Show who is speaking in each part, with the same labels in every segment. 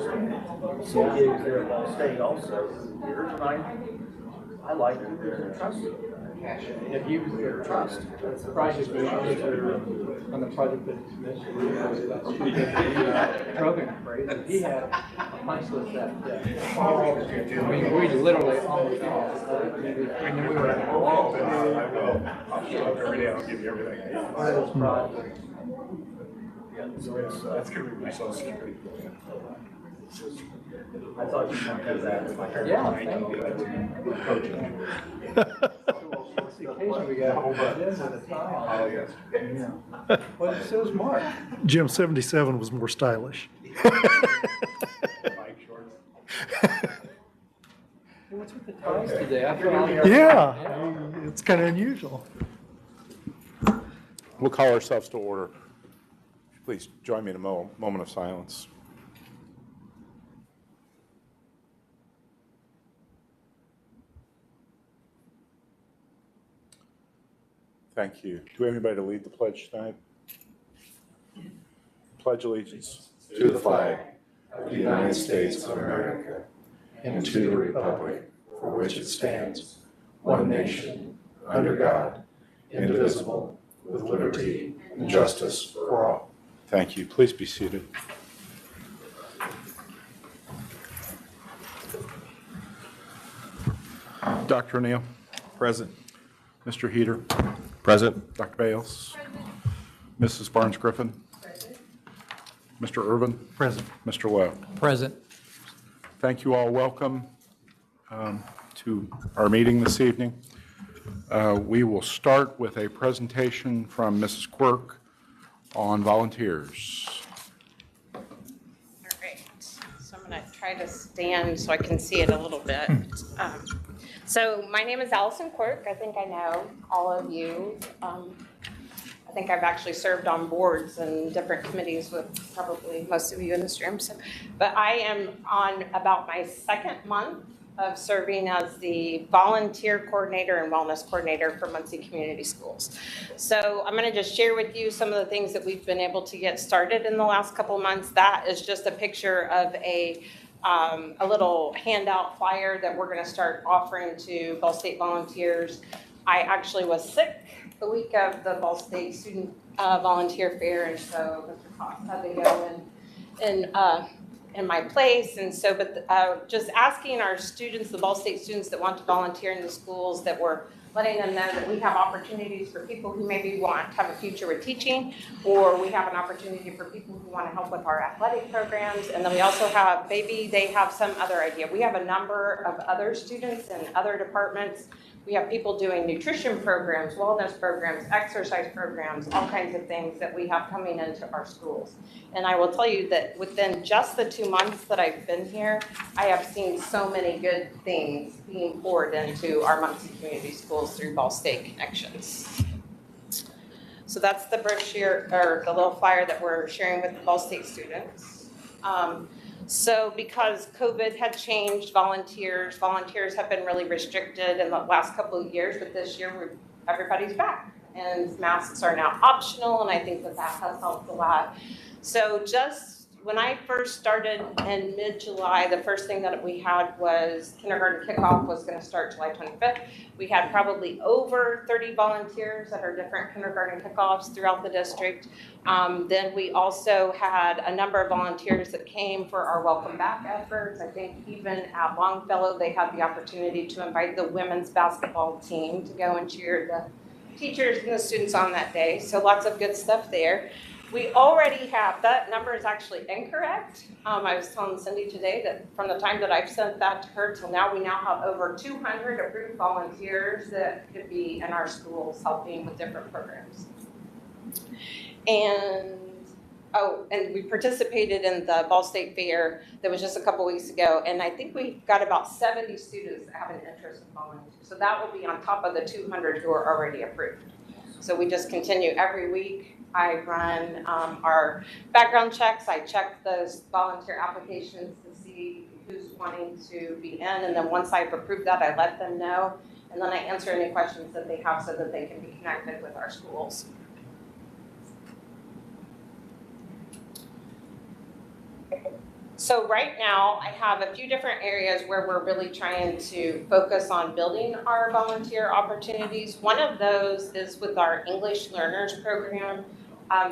Speaker 1: some gigs there at Ball State also through the years, and I like people that are trusted. If you can trust, that's the
Speaker 2: Project on the project program phrase. He had a punch list that I mean, we literally almost and then we were at the wall.
Speaker 3: I'll show up every day. I'll give you everything.
Speaker 2: One of those projects.
Speaker 3: That's going to be my social security.
Speaker 1: I thought you wanted to do that.
Speaker 2: Yeah, thank you. It's the occasion we got at the time.
Speaker 3: Oh, yes.
Speaker 2: Yeah. Well, so is Mark.
Speaker 4: Jim 77 was more stylish.
Speaker 3: Bike shorts.
Speaker 2: Hey, what's with the ties today? I thought
Speaker 4: Yeah, it's kind of unusual.
Speaker 5: We'll call ourselves to order. Please join me in a moment of silence. Thank you. Do we have anybody to lead the pledge tonight? Pledge allegiance to the flag of the United States of America and to the republic for which it stands, one nation, under God, indivisible, with liberty and justice for all. Thank you. Please be seated. Dr. O'Neill. Present. Mr. Heater. Present. Dr. Bales. Mrs. Barnes-Griffin. Present. Mr. Irvin.
Speaker 4: Present.
Speaker 5: Mr. Lowe.
Speaker 2: Present.
Speaker 5: Thank you all. Welcome to our meeting this evening. We will start with a presentation from Mrs. Quirk on volunteers.
Speaker 6: All right, so I'm going to try to stand so I can see it a little bit. So my name is Allison Quirk. I think I know all of you. I think I've actually served on boards and different committees with probably most of you in this room. But I am on about my second month of serving as the volunteer coordinator and wellness coordinator for Muncie Community Schools. So I'm going to just share with you some of the things that we've been able to get started in the last couple of months. That is just a picture of a little handout flyer that we're going to start offering to Ball State volunteers. I actually was sick the week of the Ball State Student Volunteer Fair, and so Mr. Cox had to go in my place. And so, just asking our students, the Ball State students that want to volunteer in the schools, that we're letting them know that we have opportunities for people who maybe want to have a future with teaching, or we have an opportunity for people who want to help with our athletic programs. And then we also have, maybe they have some other idea. We have a number of other students in other departments. We have people doing nutrition programs, wellness programs, exercise programs, all kinds of things that we have coming into our schools. And I will tell you that within just the 2 months that I've been here, I have seen so many good things being poured into our Muncie Community Schools through Ball State Connections. So that's the brochure, or the little flyer that we're sharing with the Ball State students. So because COVID had changed volunteers have been really restricted in the last couple of years, but this year everybody's back and masks are now optional, and I think that has helped a lot. So just when I first started in mid-July, the first thing that we had was kindergarten kickoff was going to start July 25th. We had probably over 30 volunteers at our different kindergarten kickoffs throughout the district. Then we also had a number of volunteers that came for our welcome back efforts. I think even at Longfellow, they had the opportunity to invite the women's basketball team to go and cheer the teachers and the students on that day. So lots of good stuff there. We already have, that number is actually incorrect. I was telling Cindy today that from the time that I've sent that to her till now, we now have over 200 approved volunteers that could be in our schools helping with different programs. And we participated in the Ball State Fair that was just a couple weeks ago, and I think we've got about 70 students that have an interest in volunteering. So that will be on top of the 200 who are already approved. So we just continue every week. I run our background checks. I check those volunteer applications to see who's wanting to be in, and then once I've approved that, I let them know, and then I answer any questions that they have so that they can be connected with our schools. So right now, I have a few different areas where we're really trying to focus on building our volunteer opportunities. One of those is with our English Learners Program.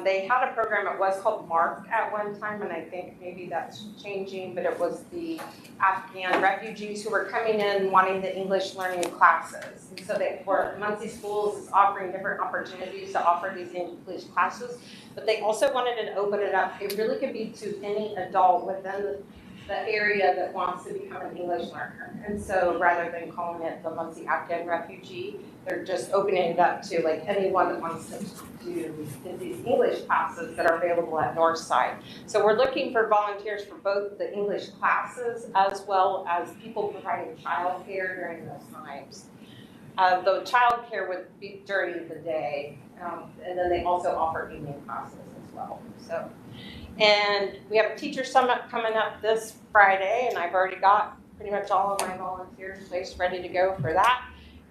Speaker 6: They had a program, it was called MARC at one time, and I think maybe that's changing, but it was the Afghan refugees who were coming in wanting the English learning classes. And so they were, Muncie Schools is offering different opportunities to offer these English classes, but they also wanted to open it up. It really could be to any adult within the area that wants to become an English learner. And so rather than calling it the Muncie Afghan refugee, they're just opening it up to like anyone that wants to do these English classes that are available at Northside. So we're looking for volunteers for both the English classes as well as people providing childcare during those times. The childcare would be during the day, and then they also offer evening classes as well. So, and we have a teacher summit coming up this Friday, and I've already got pretty much all of my volunteers placed ready to go for that.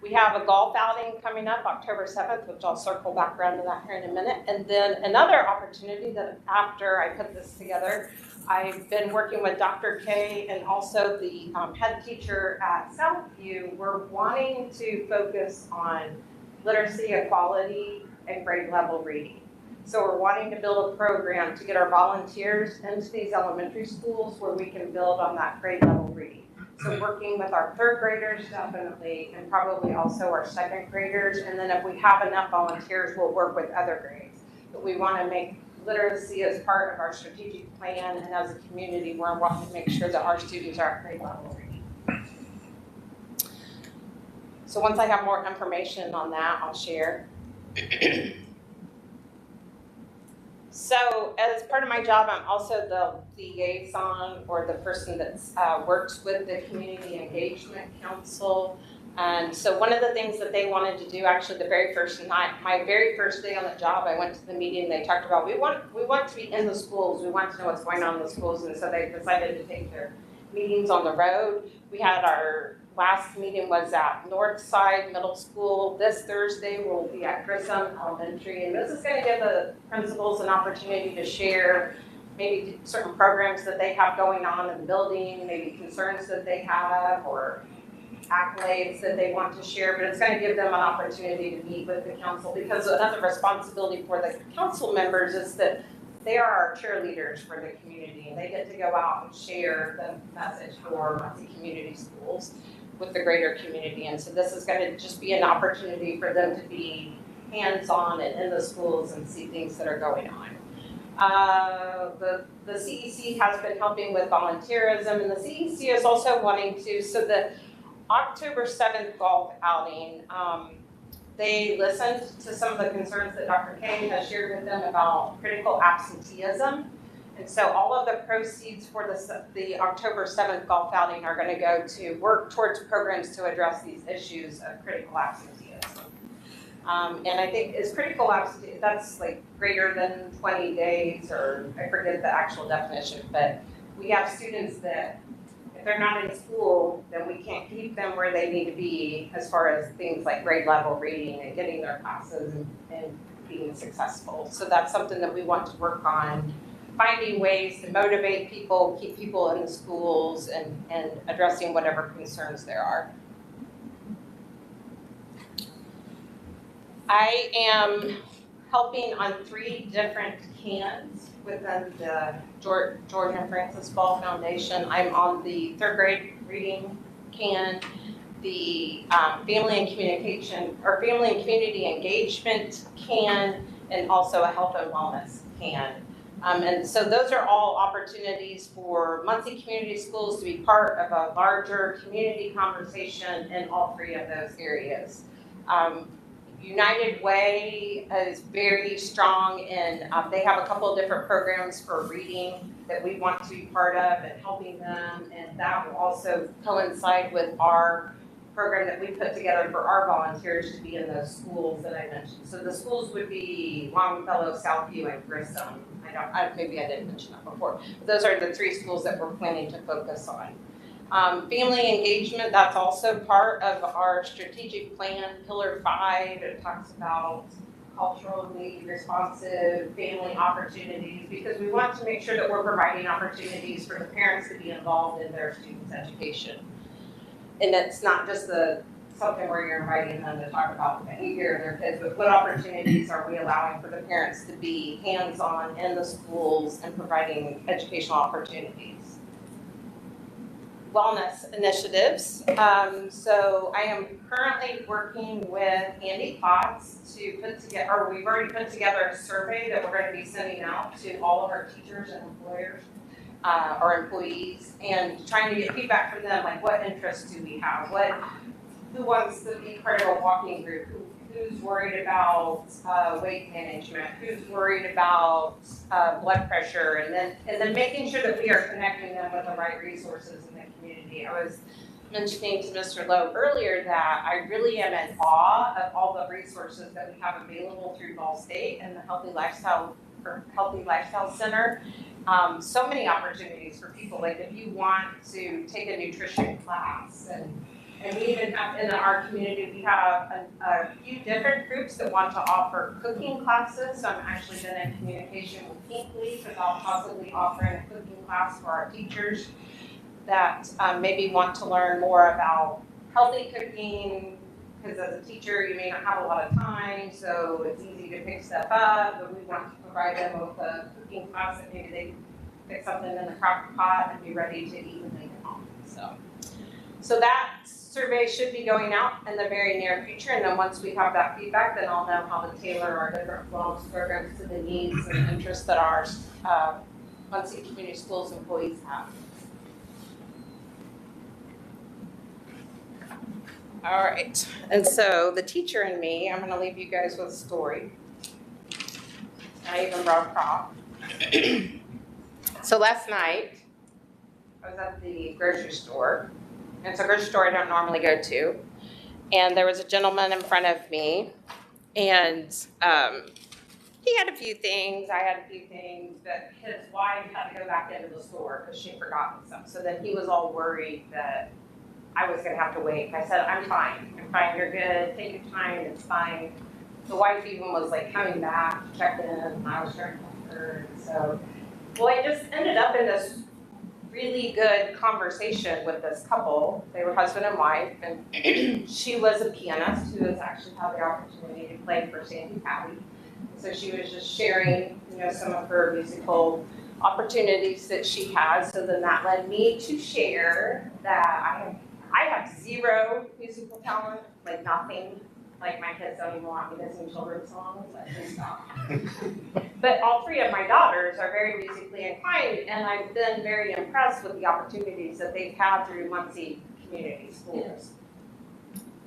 Speaker 6: We have a golf outing coming up October 7th, which I'll circle back around to that here in a minute. And then another opportunity that after I put this together, I've been working with Dr. K and also the head teacher at Southview. We're wanting to focus on literacy, equality, and grade level reading. So we're wanting to build a program to get our volunteers into these elementary schools where we can build on that grade level reading. So working with our third graders definitely, and probably also our second graders. And then if we have enough volunteers, we'll work with other grades. But we want to make literacy as part of our strategic plan, and as a community, we're wanting to make sure that our students are at grade level reading. So once I have more information on that, I'll share. So as part of my job, I'm also the liaison or the person that works with the Community Engagement Council. And so one of the things that they wanted to do, actually the very first night, my very first day on the job, I went to the meeting, they talked about, we want to be in the schools, we want to know what's going on in the schools, and so they decided to take their meetings on the road. We had our last meeting was at Northside Middle School. This Thursday we'll be at Grissom Elementary, and this is going to give the principals an opportunity to share maybe certain programs that they have going on in the building, maybe concerns that they have, or accolades that they want to share, but it's going to give them an opportunity to meet with the council, because another responsibility for the council members is that they are our cheerleaders for the community, and they get to go out and share the message for Muncie Community Schools with the greater community. And so this is going to just be an opportunity for them to be hands-on and in the schools and see things that are going on. The CEC has been helping with volunteerism, and the CEC is also wanting to, so the October 7th golf outing, they listened to some of the concerns that Dr. K has shared with them about critical absenteeism. And so all of the proceeds for the October 7th golf outing are going to go to work towards programs to address these issues of critical absenteeism. And I think is critical absenteeism, that's like greater than 20 days, or I forget the actual definition, but we have students that if they're not in school, then we can't keep them where they need to be as far as things like grade level reading and getting their classes and being successful. So that's something that we want to work on, finding ways to motivate people, keep people in the schools, and addressing whatever concerns there are. I am helping on 3 different cans within the George and Francis Ball Foundation. I'm on the 3rd grade reading can, the family and communication, or family and community engagement can, and also a health and wellness can. And so those are all opportunities for Muncie Community Schools to be part of a larger community conversation in all 3 of those areas. United Way is very strong in, they have a couple of different programs for reading that we want to be part of and helping them, and that will also coincide with our program that we put together for our volunteers to be in those schools that I mentioned. So the schools would be Longfellow, Southview, and Grissom. Maybe I didn't mention that before. But those are the 3 schools that we're planning to focus on. Family engagement, that's also part of our strategic plan, Pillar 5. It talks about culturally responsive family opportunities, because we want to make sure that we're providing opportunities for the parents to be involved in their students' education. And it's not just something where you're inviting them to talk about the behavior of their kids, but what opportunities are we allowing for the parents to be hands-on in the schools and providing educational opportunities. Wellness initiatives. So I am currently working with Andy Potts to put together, or we've already put together a survey that we're going to be sending out to all of our teachers and employers or employees, and trying to get feedback from them, like what interests do we have? Who wants to be part of a walking group? Who's worried about weight management? Who's worried about blood pressure? And then making sure that we are connecting them with the right resources in the community. I was mentioning to Mr. Lowe earlier that I really am in awe of all the resources that we have available through Ball State and the Healthy Lifestyle Center. So many opportunities for people, like if you want to take a nutrition class, and we even have in our community, we have a few different groups that want to offer cooking classes. So I'm actually been in communication with Pink Leaf about possibly offering a cooking class for our teachers that maybe want to learn more about healthy cooking, because as a teacher, you may not have a lot of time, so it's easy to pick stuff up, but we want to provide them with a cooking class that maybe they can pick something in the crock pot and be ready to eat when they get home. So that survey should be going out in the very near future, and then once we have that feedback, then I'll know how to tailor our different wellness programs to the needs and interests that our Muncie Community Schools employees have. All right, and so the teacher in me, I'm gonna leave you guys with a story. I even brought a prop. So last night, I was at the grocery store. And it's a grocery store I don't normally go to. And there was a gentleman in front of me, and he had a few things, I had a few things, but his wife had to go back into the store because she'd forgotten some. So then he was all worried that I was gonna have to wait. I said, I'm fine, you're good, take your time, it's fine. The wife even was like coming back, checked in, and I was trying to help her. And so, well, I just ended up in this really good conversation with this couple. They were husband and wife, and she was a pianist who has actually had the opportunity to play for Sandy Patty. So she was just sharing, some of her musical opportunities that she has. So then that led me to share that I have zero musical talent, like nothing. Like my kids don't even want me to sing children's songs, I just stop. But all three of my daughters are very musically inclined, and I've been very impressed with the opportunities that they've had through Muncie Community Schools.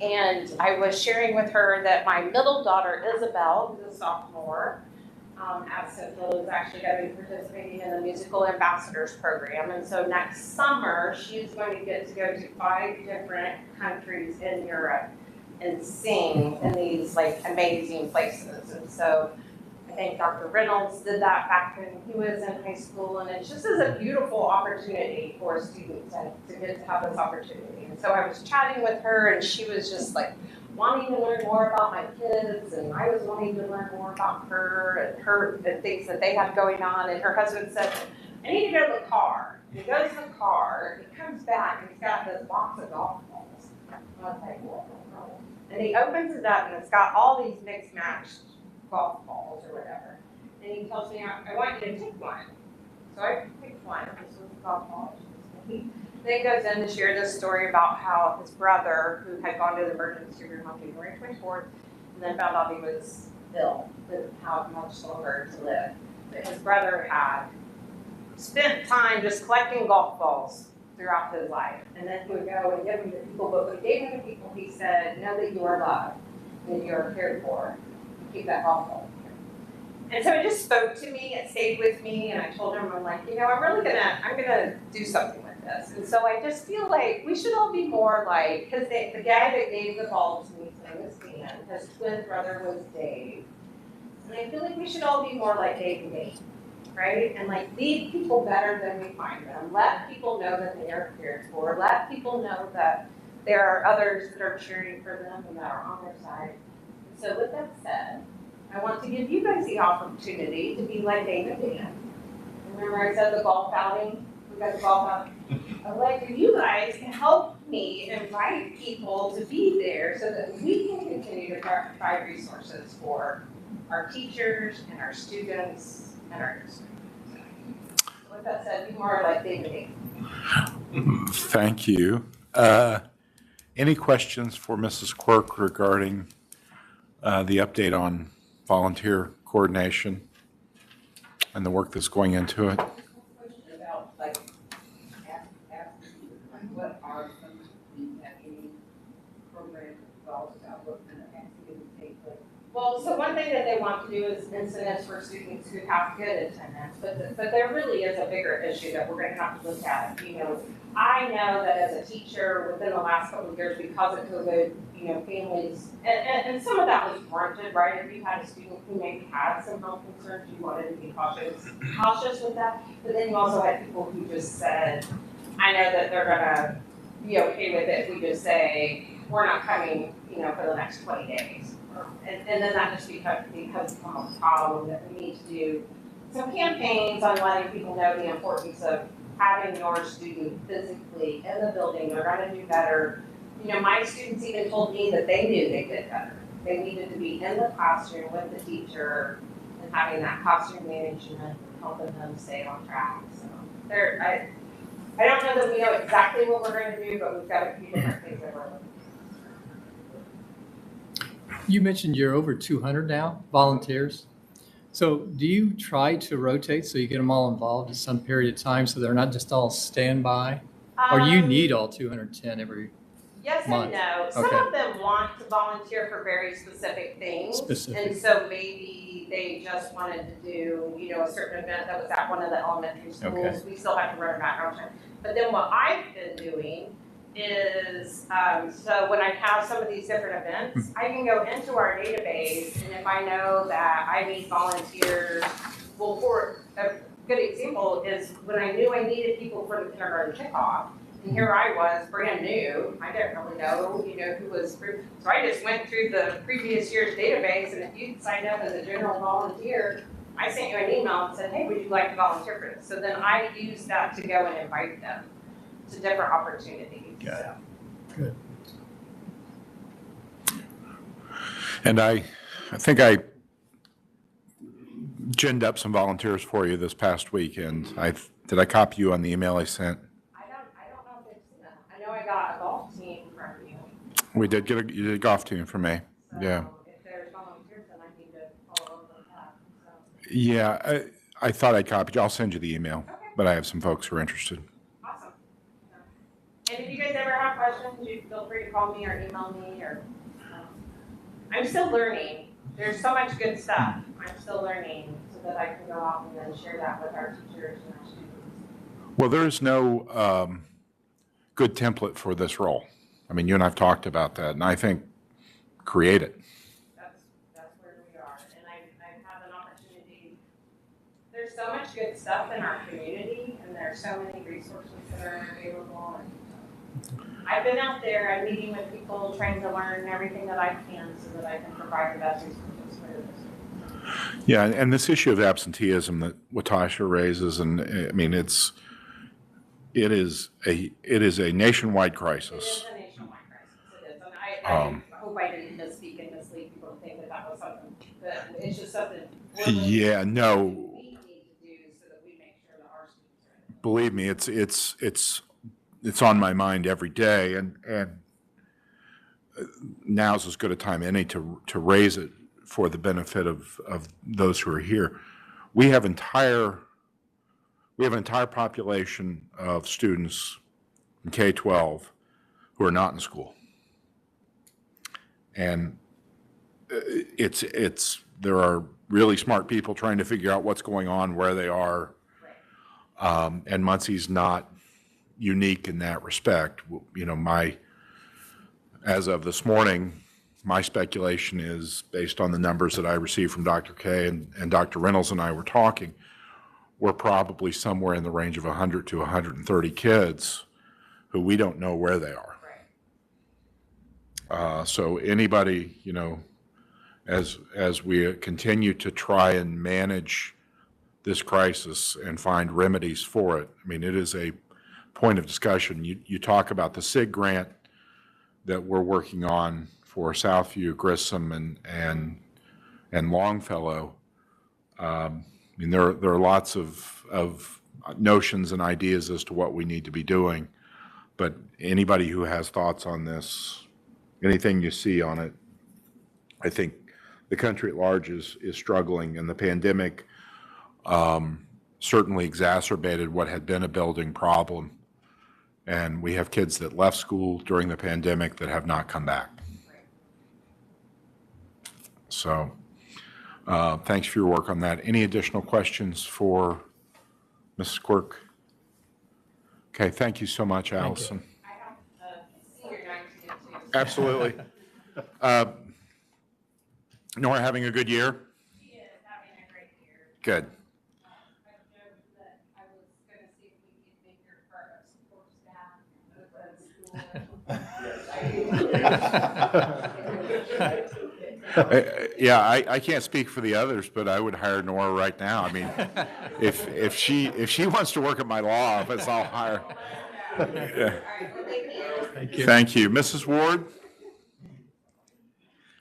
Speaker 6: And I was sharing with her that my middle daughter, Isabel, who's a sophomore at Central, is actually going to be participating in the Musical Ambassadors Program. And so next summer, she's going to get to go to 5 different countries in Europe and sing in these like amazing places. And so I think Dr. Reynolds did that back when he was in high school, and it just is a beautiful opportunity for students to get to have this opportunity. And so I was chatting with her, and she was just like wanting to learn more about my kids, and I was wanting to learn more about her and the things that they had going on. And her husband said, I need to go to the car. And he goes to the car, and he comes back, and he's got this box of golf balls. And I was like, what? And he opens it up, and it's got all these mixed matched golf balls or whatever. And he tells me, I want you to pick one. So I picked one. This was a golf ball. Then he goes in to share this story about how his brother, who had gone to the emergency room on January 24th, and then found out he was ill, didn't have much longer to live. But his brother had spent time just collecting golf balls throughout his life. And then he would go and give them to people, but when he gave them to people, he said, know that you are loved, and you are cared for. Keep that golf ball. And so it just spoke to me, it stayed with me, and I told him, I'm like, I'm gonna do something with this. And so I just feel like we should all be more like, because the guy that gave the ball to me, his name was Dan, his twin brother was Dave. And I feel like we should all be more like Dave and Dave. Right? And like lead people better than we find them. Let people know that they are cared for. Let people know that there are others that are cheering for them and that are on their side. So with that said, I want to give you guys the opportunity to be like David Dan. Remember I said the golf outing? We got the golf outing. I'd like for you guys to help me invite people to be there so that we can continue to provide resources for our teachers and our students and our district. So with that said, be more like David Dan.
Speaker 5: Thank you. Any questions for Mrs. Quirk regarding the update on volunteer coordination and the work that's going into it?
Speaker 7: Question about like, what are some, do you have any programs thoughts about what kind of activities take place?
Speaker 6: Well, so one thing that they want to do is incentives for students who have good attendance, but there really is a bigger issue that we're gonna have to look at. You know, I know that as a teacher, within the last couple of years, because of COVID, you know, families, and some of that was warranted, right? If you had a student who maybe had some health concerns, you wanted to be cautious with that. But then you also had people who just said, I know that they're gonna be okay with it if we just say, we're not coming, you know, for the next 20 days. And then that just becomes a problem that we need to do some campaigns on letting people know the importance of having your student physically in the building. They're gonna do better. You know, my students even told me that they knew they did better. They needed to be in the classroom with the teacher and having that classroom management, helping them stay on track. So I don't know that we know exactly what we're going to do, but we've got a few different things that we're looking at.
Speaker 2: You mentioned you're over 200 now, volunteers. So do you try to rotate so you get them all involved at some period of time so they're not just all standby? Or you need all 210 every
Speaker 6: Yes
Speaker 2: month?
Speaker 6: and no. Some
Speaker 2: Okay.
Speaker 6: of them want to volunteer for very specific things.
Speaker 2: Specific.
Speaker 6: And so maybe they just wanted to do, you know, a certain event that was at one of the elementary schools.
Speaker 2: Okay.
Speaker 6: We still have to run a background check. But then what I've been doing is, so when I have some of these different events, I can go into our database, and if I know that I need volunteers, well, for a good example is when I knew I needed people for the kindergarten kickoff, and here I was, brand new, I didn't really know, you know, who was, so I just went through the previous year's database, and if you signed up as a general volunteer, I sent you an email and said, hey, would you like to volunteer for this? So then I used that to go and invite them to different opportunities.
Speaker 2: Got it.
Speaker 6: So.
Speaker 2: Good.
Speaker 5: And I think I ginned up some volunteers for you this past weekend. Did I copy you on the email I sent?
Speaker 6: I don't know if it's, I know I got a golf team from you.
Speaker 5: We did get you did a golf team for me.
Speaker 6: So
Speaker 5: Yeah.
Speaker 6: if there's volunteers, then I need to follow up with that, so.
Speaker 5: Yeah, I thought I copied you. I'll send you the email,
Speaker 6: Okay.
Speaker 5: but I have some folks who are interested.
Speaker 6: Awesome. And if you guys ever have questions, you feel free to call me or email me or, I'm still learning. There's so much good stuff. I'm still learning so that I can go out and then share that with our teachers and our students.
Speaker 5: Well, there is no good template for this role. I mean, you and I've talked about that, and I think create it.
Speaker 6: That's where we are. And I've had an opportunity. There's so much good stuff in our community, and there's so many resources that are available. And I've been out there, I'm meeting with people, trying to learn everything that I can so that I can provide the best resources for this.
Speaker 5: Yeah, and this issue of absenteeism that Watasha raises, and I mean, it is a nationwide
Speaker 6: It
Speaker 5: crisis.
Speaker 6: is a nationwide crisis, it is. And I hope I didn't misspeak and mislead people to think that that was something, that it's just something.
Speaker 5: Yeah, no,
Speaker 6: We need to do so that we make sure that our students are in it.
Speaker 5: believe me, it's on my mind every day, and now's as good a time any to raise it for the benefit of those who are here. We have an entire population of students in K-12 who are not in school. And there are really smart people trying to figure out what's going on, where they are. And Muncie's not unique in that respect. You know, as of this morning, my speculation is, based on the numbers that I received from Dr. K and Dr. Reynolds and I were talking, we're probably somewhere in the range of 100 to 130 kids who we don't know where they are. So anybody, you know, as we continue to try and manage this crisis and find remedies for it. I mean, it is a point of discussion. You talk about the SIG grant that we're working on for Southview, Grissom, and Longfellow. I mean, there are lots of notions and ideas as to what we need to be doing, but anybody who has thoughts on this, anything you see on it, I think the country at large is struggling, and the pandemic certainly exacerbated what had been a building problem. And we have kids that left school during the pandemic that have not come back. So thanks for your work on that. Any additional questions for Mrs. Quirk? Okay, thank you so much, Allison.
Speaker 6: I have a senior night to get to.
Speaker 5: Absolutely. Nora, having a good year?
Speaker 6: She is having a great year.
Speaker 5: Good.
Speaker 6: I joked that I was gonna see if we could make her part of support staff of the school.
Speaker 5: Yeah, I can't speak for the others, but I would hire Nora right now. I mean, if she wants to work at my law office, I'll hire. Yeah.
Speaker 6: All right, well, thank you.
Speaker 5: Thank you. Mrs. Ward?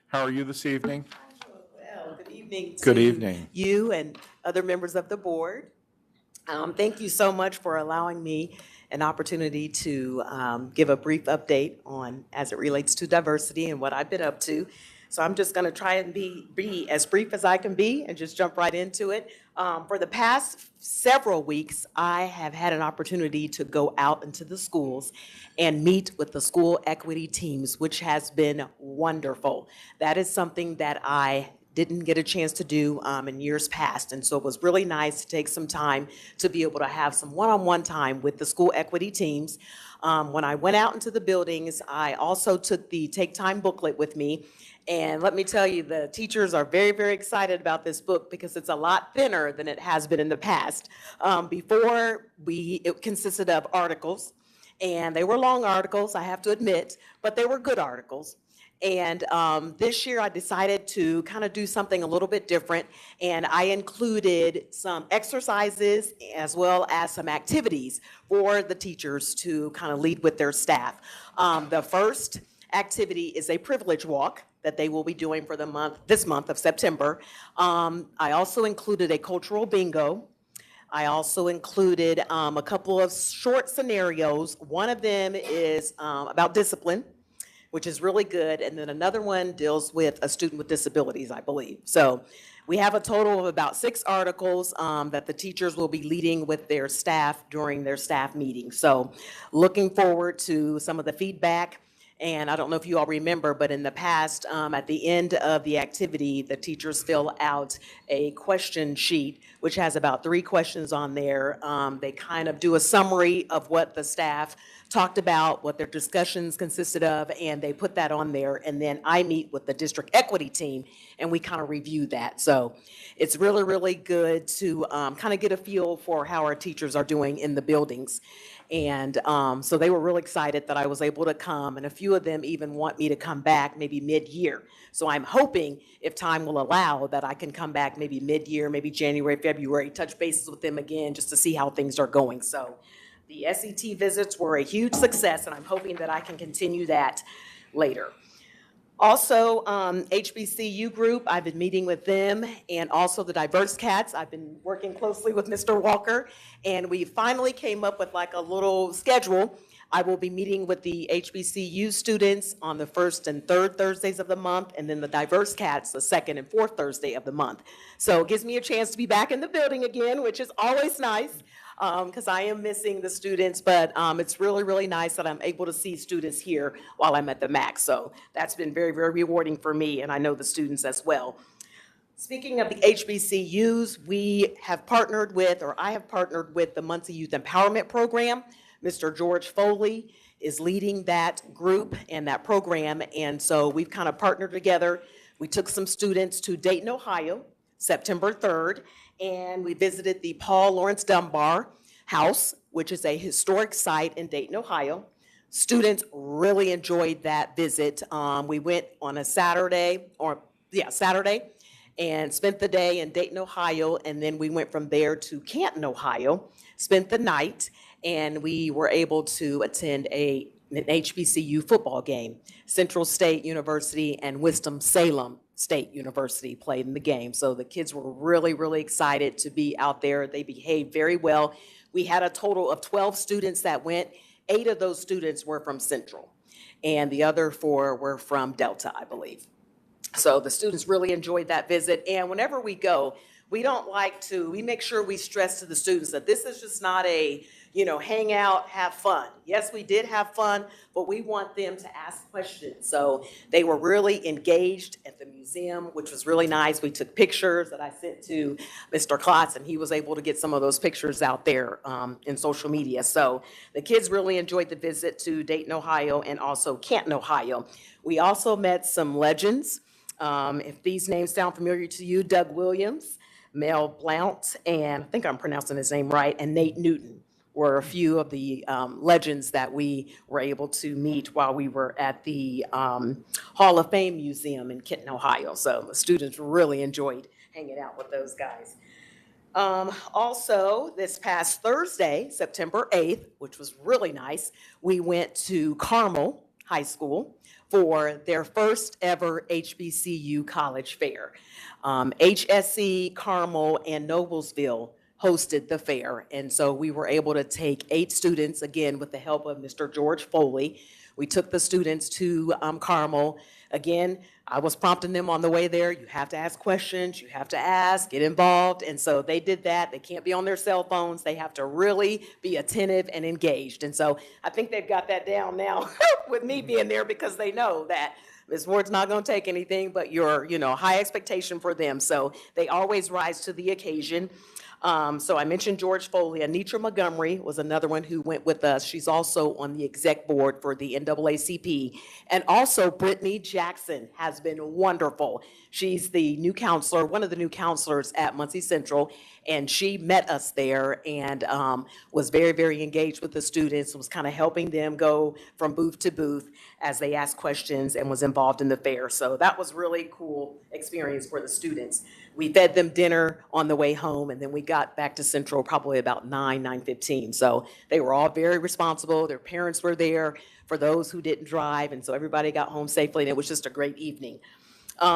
Speaker 5: How are you this evening?
Speaker 8: Well, good evening.
Speaker 5: Good
Speaker 8: to
Speaker 5: evening.
Speaker 8: You and other members of the board. Thank you so much for allowing me an opportunity to give a brief update on as it relates to diversity and what I've been up to. So I'm just going to try and be as brief as I can be and just jump right into it. For the past several weeks, I have had an opportunity to go out into the schools and meet with the school equity teams, which has been wonderful. That is something that I didn't get a chance to do in years past. And so it was really nice to take some time to be able to have some one-on-one time with the school equity teams. When I went out into the buildings, I also took the Take Time booklet with me. And let me tell you, the teachers are very, very excited about this book because it's a lot thinner than it has been in the past. Before, it consisted of articles, and they were long articles, I have to admit, but they were good articles. And this year I decided to kind of do something a little bit different, and I included some exercises as well as some activities for the teachers to kind of lead with their staff. The first activity is a privilege walk that they will be doing for this month of September. I also included a cultural bingo. I also included a couple of short scenarios. One of them is about discipline, which is really good. And then another one deals with a student with disabilities, I believe. So we have a total of about 6 articles that the teachers will be leading with their staff during their staff meeting. So looking forward to some of the feedback. And I don't know if you all remember, but in the past, at the end of the activity, the teachers fill out a question sheet, which has about 3 questions on there. They kind of do a summary of what the staff talked about, what their discussions consisted of, and they put that on there. And then I meet with the district equity team, and we kind of review that. So it's really, really good to kind of get a feel for how our teachers are doing in the buildings. And so they were really excited that I was able to come, and a few of them even want me to come back maybe mid-year. So I'm hoping, if time will allow, that I can come back maybe mid-year, maybe January, February, touch bases with them again just to see how things are going. So the SET visits were a huge success, and I'm hoping that I can continue that later. Also, HBCU group, I've been meeting with them, and also the Diverse Cats. I've been working closely with Mr. Walker, and we finally came up with like a little schedule. I will be meeting with the HBCU students on the 1st and 3rd Thursdays of the month, and then the Diverse Cats the 2nd and 4th Thursday of the month. So it gives me a chance to be back in the building again, which is always nice. Because I am missing the students, but it's really, really nice that I'm able to see students here while I'm at the MAC. So that's been very, very rewarding for me, and I know the students as well. Speaking of the HBCUs, we have partnered with, or I have partnered with, the Muncie Youth Empowerment Program. Mr. George Foley is leading that group and that program, and so we've kind of partnered together. We took some students to Dayton, Ohio, September 3rd, and we visited the Paul Lawrence Dunbar House, which is a historic site in Dayton, Ohio. Students really enjoyed that visit. We went on a Saturday, or Saturday, and spent the day in Dayton, Ohio, and then we went from there to Canton, Ohio, spent the night, and we were able to attend an HBCU football game. Central State University and Winston-Salem State University played in the game. So the kids were really, really excited to be out there. They behaved very well. We had a total of 12 students that went. 8 of those students were from Central, and the other 4 were from Delta, I believe. So the students really enjoyed that visit. And whenever we go, we make sure we stress to the students that this is just not a, hang out, have fun. Yes, we did have fun, but we want them to ask questions. So they were really engaged at the museum, which was really nice. We took pictures that I sent to Mr. Klotz, and he was able to get some of those pictures out there in social media. So the kids really enjoyed the visit to Dayton, Ohio, and also Canton, Ohio. We also met some legends. If these names sound familiar to you, Doug Williams, Mel Blount, and I think I'm pronouncing his name right, and Nate Newton were a few of the legends that we were able to meet while we were at the Hall of Fame Museum in Canton, Ohio. So the students really enjoyed hanging out with those guys. Also, this past Thursday, September 8th, which was really nice, we went to Carmel High School for their first ever HBCU college fair. HSE, Carmel, and Noblesville hosted the fair. And so we were able to take 8 students, again, with the help of Mr. George Foley. We took the students to Carmel. Again, I was prompting them on the way there. You have to ask questions. You have to ask, get involved. And so they did that. They can't be on their cell phones. They have to really be attentive and engaged. And so I think they've got that down now with me being there, because they know that Ms. Ward's not going to take anything but your, high expectation for them. So they always rise to the occasion. So I mentioned George Foley. Anitra Montgomery was another one who went with us. She's also on the exec board for the NAACP. And also Brittany Jackson has been wonderful. She's the new counselor, one of the new counselors at Muncie Central, and she met us there and was very, very engaged with the students, was kind of helping them go from booth to booth as they asked questions, and was involved in the fair. So that was really cool experience for the students. We fed them dinner on the way home, and then we got back to Central probably about 9:15. So they were all very responsible. Their parents were there for those who didn't drive, and so everybody got home safely, and it was just a great evening.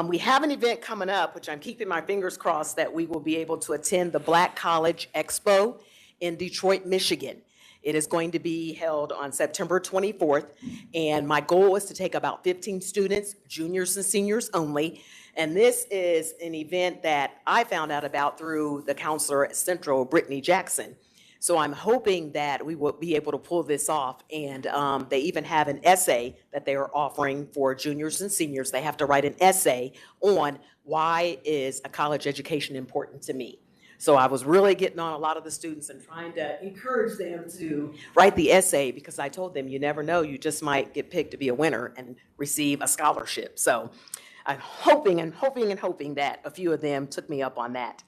Speaker 8: We have an event coming up, which I'm keeping my fingers crossed that we will be able to attend, the Black College Expo in Detroit, Michigan. It is going to be held on September 24th, and my goal is to take about 15 students, juniors and seniors only. And this is an event that I found out about through the counselor at Central, Brittany Jackson. So I'm hoping that we will be able to pull this off. And they even have an essay that they are offering for juniors and seniors. They have to write an essay on why is a college education important to me. So I was really getting on a lot of the students and trying to encourage them to write the essay, because I told them you never know, you just might get picked to be a winner and receive a scholarship. So I'm hoping that a few of them took me up on that.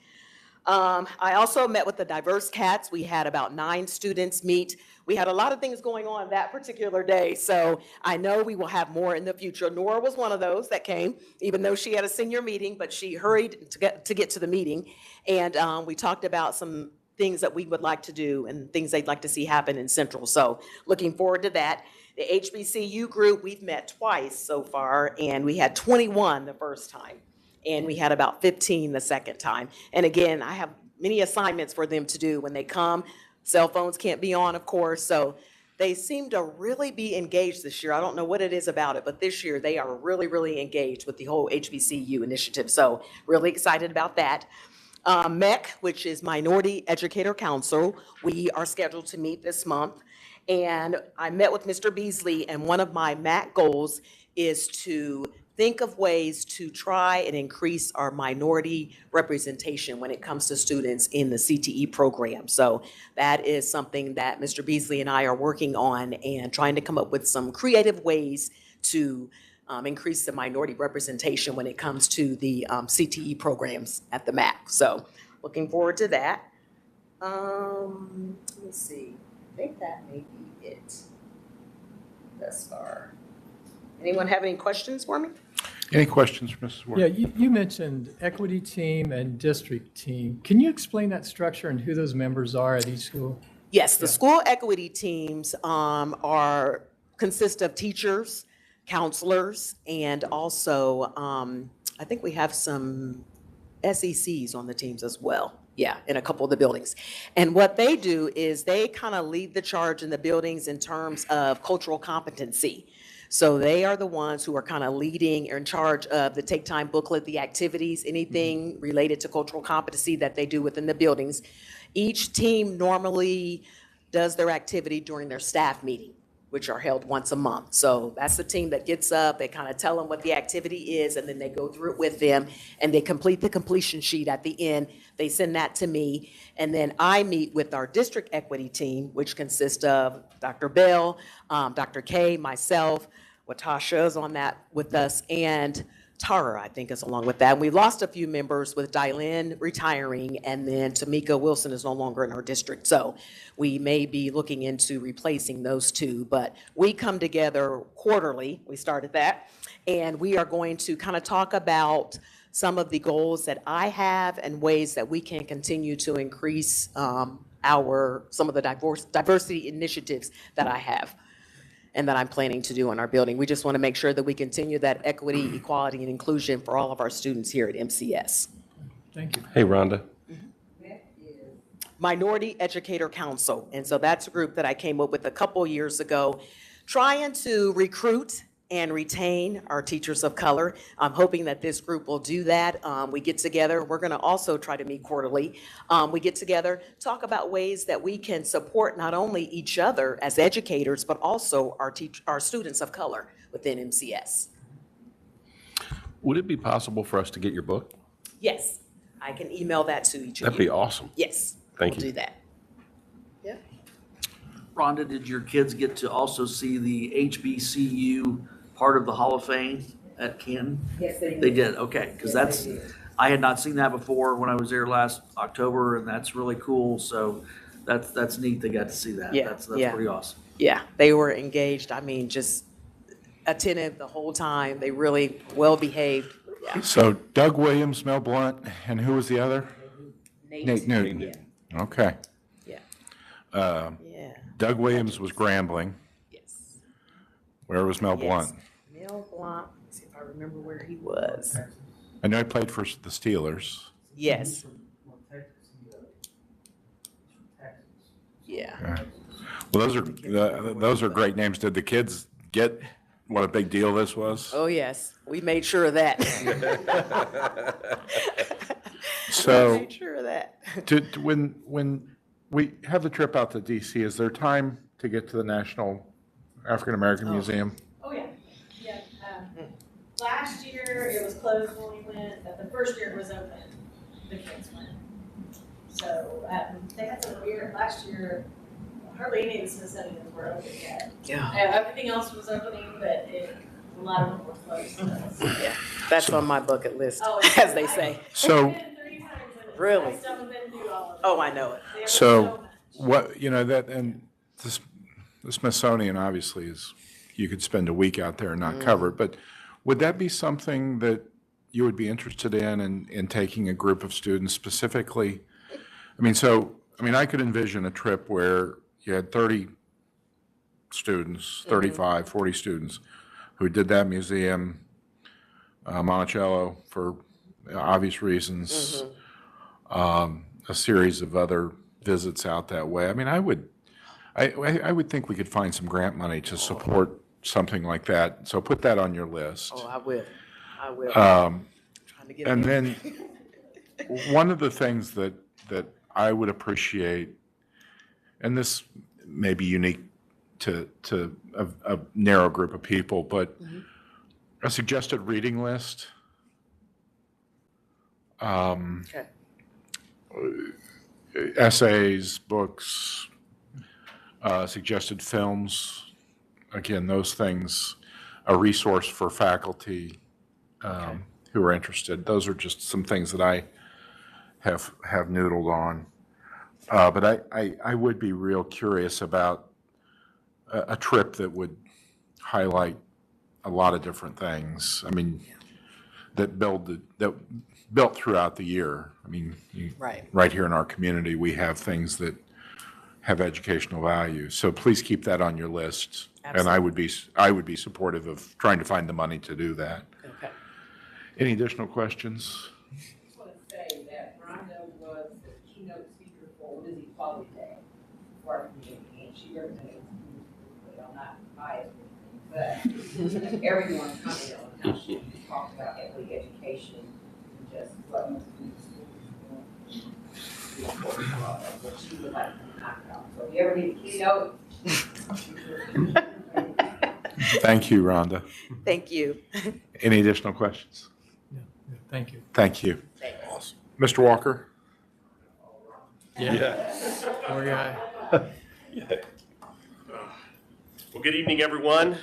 Speaker 8: I also met with the diverse cats. We had about 9 students meet. We had a lot of things going on that particular day, so I know we will have more in the future. Nora was one of those that came, even though she had a senior meeting, but she hurried to get to the meeting. And we talked about some things that we would like to do and things they'd like to see happen in Central. So looking forward to that. The HBCU group, we've met twice so far, and we had 21 the first time. And we had about 15 the second time. And again, I have many assignments for them to do when they come. Cell phones can't be on, of course, so they seem to really be engaged this year. I don't know what it is about it, but this year they are really, really engaged with the whole HBCU initiative. So really excited about that. MEC, which is Minority Educator Council, we are scheduled to meet this month. And I met with Mr. Beasley, and one of my MAC goals is to think of ways to try and increase our minority representation when it comes to students in the CTE program. So that is something that Mr. Beasley and I are working on, and trying to come up with some creative ways to increase the minority representation when it comes to the CTE programs at the MAC. So looking forward to that. Let's see, I think that may be it thus far. Anyone have any questions for me?
Speaker 5: Any questions, Mrs. Ward?
Speaker 2: Yeah, you mentioned equity team and district team. Can you explain that structure and who those members are at each school?
Speaker 8: Yes, the school equity teams consist of teachers, counselors, and also, I think we have some SECs on the teams as well. Yeah, in a couple of the buildings. And what they do is they kind of lead the charge in the buildings in terms of cultural competency. So they are the ones who are kind of leading or in charge of the Take Time booklet, the activities, anything related to cultural competency that they do within the buildings. Each team normally does their activity during their staff meeting, which are held once a month. So that's the team that gets up, they kind of tell them what the activity is, and then they go through it with them, and they complete the completion sheet at the end. They send that to me, and then I meet with our district equity team, which consists of Dr. Bell, Dr. K, myself, Watasha is on that with us, and Tara, I think, is along with that. We lost a few members with Dylan retiring, and then Tamika Wilson is no longer in our district. So we may be looking into replacing those two, but we come together quarterly. We started that, and we are going to kind of talk about some of the goals that I have and ways that we can continue to increase some of the diversity initiatives that I have and that I'm planning to do in our building. We just want to make sure that we continue that equity, equality, and inclusion for all of our students here at MCS.
Speaker 2: Thank you.
Speaker 9: Hey, Rhonda.
Speaker 8: Minority Educator Council. And so that's a group that I came up with a couple years ago, trying to recruit and retain our teachers of color. I'm hoping that this group will do that. We get together. We're going to also try to meet quarterly. We get together, talk about ways that we can support not only each other as educators, but also our students of color within MCS.
Speaker 9: Would it be possible for us to get your book?
Speaker 8: Yes, I can email that to each of you.
Speaker 9: That'd be awesome.
Speaker 8: Yes,
Speaker 9: Thank
Speaker 8: we'll
Speaker 9: you.
Speaker 8: do that. Yeah.
Speaker 1: Rhonda, did your kids get to also see the HBCU part of the Hall of Fame at Canton?
Speaker 7: Yes, they did.
Speaker 1: They did, okay, because
Speaker 7: Yes, they did.
Speaker 1: I had not seen that before when I was there last October, and that's really cool, so that's neat they got to see that.
Speaker 8: Yeah,
Speaker 1: That's
Speaker 8: yeah.
Speaker 1: pretty awesome.
Speaker 8: Yeah, they were engaged. I mean, just attentive the whole time. They really well behaved. Yeah.
Speaker 5: So Doug Williams, Mel Blunt, and who was the other? Nate Newton.
Speaker 8: Yeah,
Speaker 5: Okay.
Speaker 8: yeah,
Speaker 5: Uh,
Speaker 8: yeah.
Speaker 5: Doug Williams was Grambling.
Speaker 8: Yes.
Speaker 5: Where was Mel
Speaker 8: Yes.
Speaker 5: Blunt?
Speaker 8: Mel Blunt, let's see if I remember where he was.
Speaker 5: I know he played for the Steelers.
Speaker 8: Yes. Yeah.
Speaker 5: Well, those are great names. Did the kids get what a big deal this was?
Speaker 8: Oh, yes. We made sure of that. We
Speaker 5: So
Speaker 8: made sure of that.
Speaker 5: when we have the trip out to DC, is there time to get to the National African American Museum?
Speaker 10: Oh, yeah, yeah. Last year, it was closed when we went, but the first year it was open, the kids went. So, they had some weird, last year, hardly any of the Smithsonian's were open yet.
Speaker 8: Yeah.
Speaker 10: Everything else was opening, but a lot of them were closed.
Speaker 8: Yeah. That's on my bucket list,
Speaker 10: Oh,
Speaker 8: as they say.
Speaker 5: So-
Speaker 10: I've been 3 times in it.
Speaker 8: Really?
Speaker 10: I still haven't been through all of it.
Speaker 8: Oh, I know it.
Speaker 10: There was
Speaker 5: So
Speaker 10: much.
Speaker 5: what, that, and the Smithsonian obviously is, you could spend a week out there and not cover it, but would that be something that you would be interested in taking a group of students specifically? I could envision a trip where you had 30 students, 35, 40 students who did that museum, Monticello for obvious reasons, a series of other visits out that way. I would think we could find some grant money to support something like that. So put that on your list.
Speaker 8: Oh, I will. I will. Trying to get
Speaker 5: And
Speaker 8: it.
Speaker 5: then one of the things that I would appreciate, and this may be unique to a narrow group of people, but a suggested reading list.
Speaker 8: Okay.
Speaker 5: Essays, books, suggested films, again, those things, a resource for faculty who are interested. Those are just some things that I have noodled on. But I would be real curious about a trip that would highlight a lot of different things.
Speaker 9: that built throughout the year. I mean,
Speaker 8: Right.
Speaker 9: right here in our community, we have things that have educational value. So please keep that on your list. And I would be supportive of trying to find the money to do that.
Speaker 8: Okay.
Speaker 9: Any additional questions?
Speaker 7: I just want to say that Rhonda was the keynote speaker for Lizzie Quality Day for our community, and she represented the community, well, not biased or anything, but everyone commented on how she talked about equity education and just what most schools do. What she would like to knock out. So if you ever need a keynote.
Speaker 9: Thank you, Rhonda.
Speaker 8: Thank you.
Speaker 9: Any additional questions?
Speaker 2: Thank you.
Speaker 9: Thank you. Awesome. Mr. Walker?
Speaker 2: Yeah. Poor guy.
Speaker 11: Well, good evening, everyone.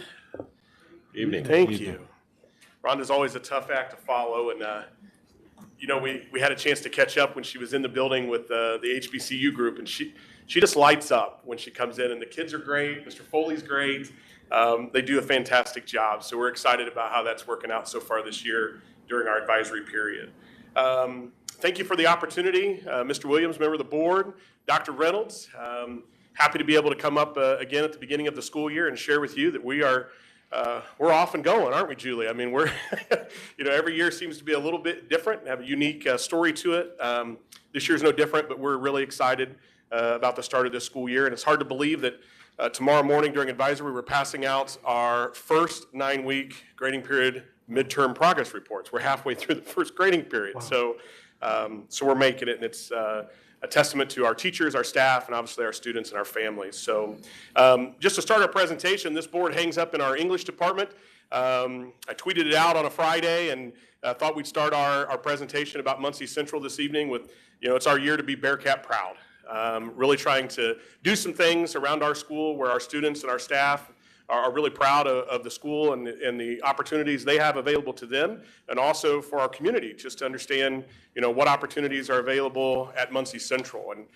Speaker 9: Evening.
Speaker 11: Thank you. Rhonda's always a tough act to follow, and you know, we had a chance to catch up when she was in the building with the HBCU group, and she just lights up when she comes in, and the kids are great. Mr. Foley's great. They do a fantastic job, so we're excited about how that's working out so far this year during our advisory period. Thank you for the opportunity, Mr. Williams, member of the board, Dr. Reynolds. Happy to be able to come up again at the beginning of the school year and share with you that we're off and going, aren't we, Julie? I mean, we're, you know, every year seems to be a little bit different, have a unique story to it. This year's no different, but we're really excited about the start of this school year. And it's hard to believe that tomorrow morning during advisory, we're passing out our first 9-week grading period midterm progress reports. We're halfway through the first grading period. Wow. So we're making it, and it's a testament to our teachers, our staff, and obviously our students and our families. So just to start our presentation, this board hangs up in our English department. I tweeted it out on a Friday, and thought we'd start our presentation about Muncie Central this evening with, you know, it's our year to be Bearcat proud. Really trying to do some things around our school where our students and our staff are really proud of the school and the opportunities they have available to them, and also for our community, just to understand, you know, what opportunities are available at Muncie Central. And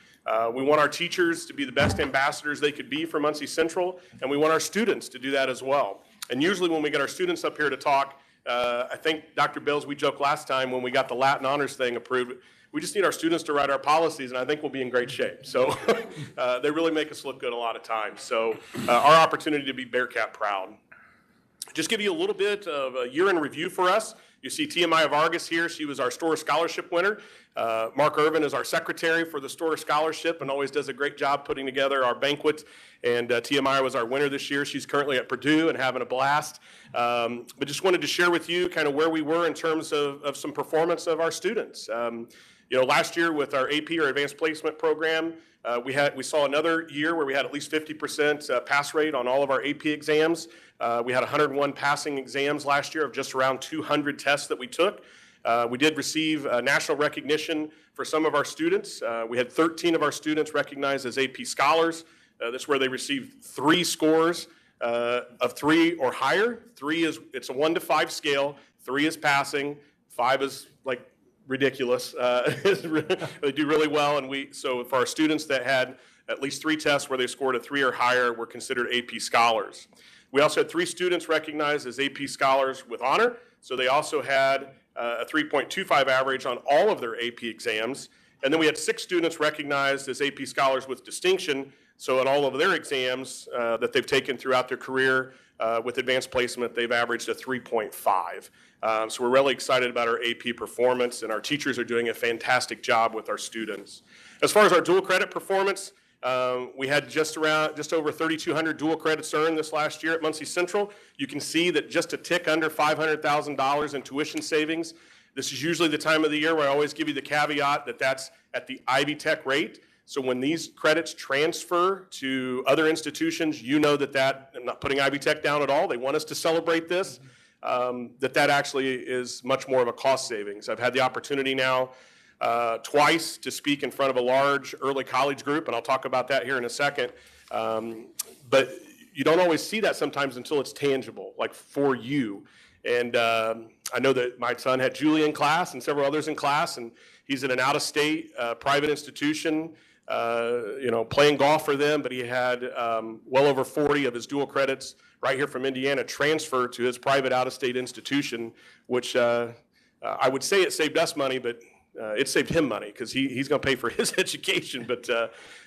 Speaker 11: we want our teachers to be the best ambassadors they could be for Muncie Central, and we want our students to do that as well. And usually when we get our students up here to talk, I think, Dr. Bills, we joked last time when we got the Latin honors thing approved, we just need our students to write our policies, and I think we'll be in great shape. So they really make us look good a lot of times. So our opportunity to be Bearcat proud. Just give you a little bit of a year in review for us. You see Tia Vargas here. She was our Storer Scholarship winner. Mark Irvin is our secretary for the Storer Scholarship and always does a great job putting together our banquet. And Tia was our winner this year. She's currently at Purdue and having a blast. But just wanted to share with you kind of where we were in terms of some performance of our students. You know, last year with our AP or Advanced Placement program, we saw another year where we had at least 50% pass rate on all of our AP exams. We had 101 passing exams last year of just around 200 tests that we took. We did receive national recognition for some of our students. We had 13 of our students recognized as AP Scholars. That's where they received 3 scores of 3 or higher. 3 is, it's a 1 to 5 scale. 3 is passing. 5 is like ridiculous. They do really well, and so for our students that had at least 3 tests where they scored a 3 or higher, were considered AP Scholars. We also had 3 students recognized as AP Scholars with honor, so they also had a 3.25 average on all of their AP exams. And then we had 6 students recognized as AP Scholars with distinction, so in all of their exams that they've taken throughout their career with advanced placement, they've averaged a 3.5. So we're really excited about our AP performance, and our teachers are doing a fantastic job with our students. As far as our dual credit performance, we had just over 3,200 dual credits earned this last year at Muncie Central. You can see that just a tick under $500,000 in tuition savings. This is usually the time of the year where I always give you the caveat that that's at the Ivy Tech rate. So when these credits transfer to other institutions, you know that I'm not putting Ivy Tech down at all. They want us to celebrate this. That actually is much more of a cost savings. I've had the opportunity now twice to speak in front of a large early college group, and I'll talk about that here in a second. But you don't always see that sometimes until it's tangible, like for you. And I know that my son had Julie in class and several others in class, and he's in an out-of-state private institution, you know, playing golf for them, but he had well over 40 of his dual credits right here from Indiana transfer to his private out-of-state institution, which I would say it saved us money, but it saved him money because he's going to pay for his education. But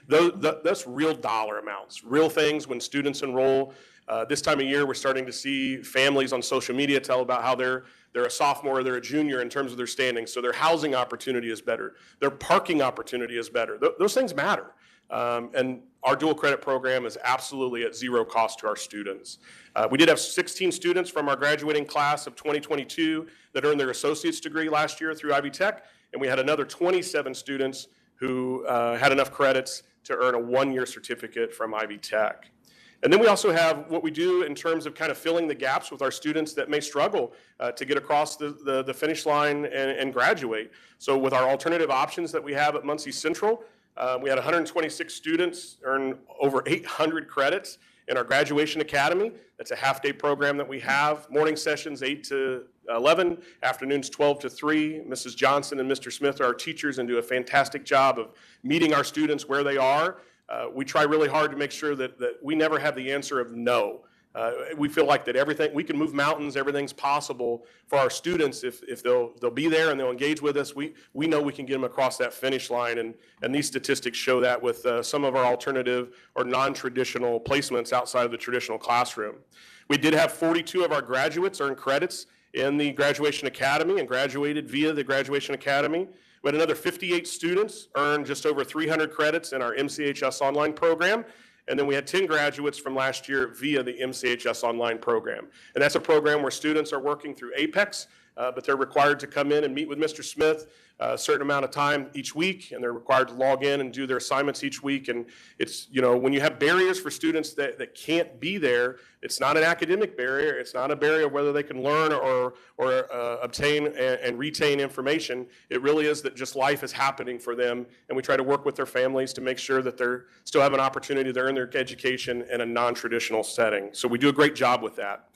Speaker 11: that's real dollar amounts, real things when students enroll. This time of year, we're starting to see families on social media tell about how they're a sophomore or they're a junior in terms of their standing. So their housing opportunity is better. Their parking opportunity is better. Those things matter. And our dual credit program is absolutely at zero cost to our students. We did have 16 students from our graduating class of 2022 that earned their associate's degree last year through Ivy Tech, and we had another 27 students who had enough credits to earn a one-year certificate from Ivy Tech. And then we also have what we do in terms of kind of filling the gaps with our students that may struggle to get across the finish line and graduate. So with our alternative options that we have at Muncie Central, we had 126 students earn over 800 credits in our Graduation Academy. That's a half-day program that we have. Morning sessions 8 to 11, afternoons 12 to 3. Mrs. Johnson and Mr. Smith are our teachers and do a fantastic job of meeting our students where they are. We try really hard to make sure that we never have the answer of no. We feel like that everything, we can move mountains, everything's possible for our students if they'll be there and they'll engage with us. We know we can get them across that finish line, and these statistics show that with some of our alternative or non-traditional placements outside of the traditional classroom. We did have 42 of our graduates earn credits in the Graduation Academy and graduated via the Graduation Academy. We had another 58 students earn just over 300 credits in our MCHS online program. And then we had 10 graduates from last year via the MCHS online program. And that's a program where students are working through Apex, but they're required to come in and meet with Mr. Smith a certain amount of time each week, and they're required to log in and do their assignments each week. And it's, you know, when you have barriers for students that can't be there, it's not an academic barrier. It's not a barrier of whether they can learn or obtain and retain information. It really is that just life is happening for them, and we try to work with their families to make sure that they're still have an opportunity to earn their education in a non-traditional setting. So we do a great job with that.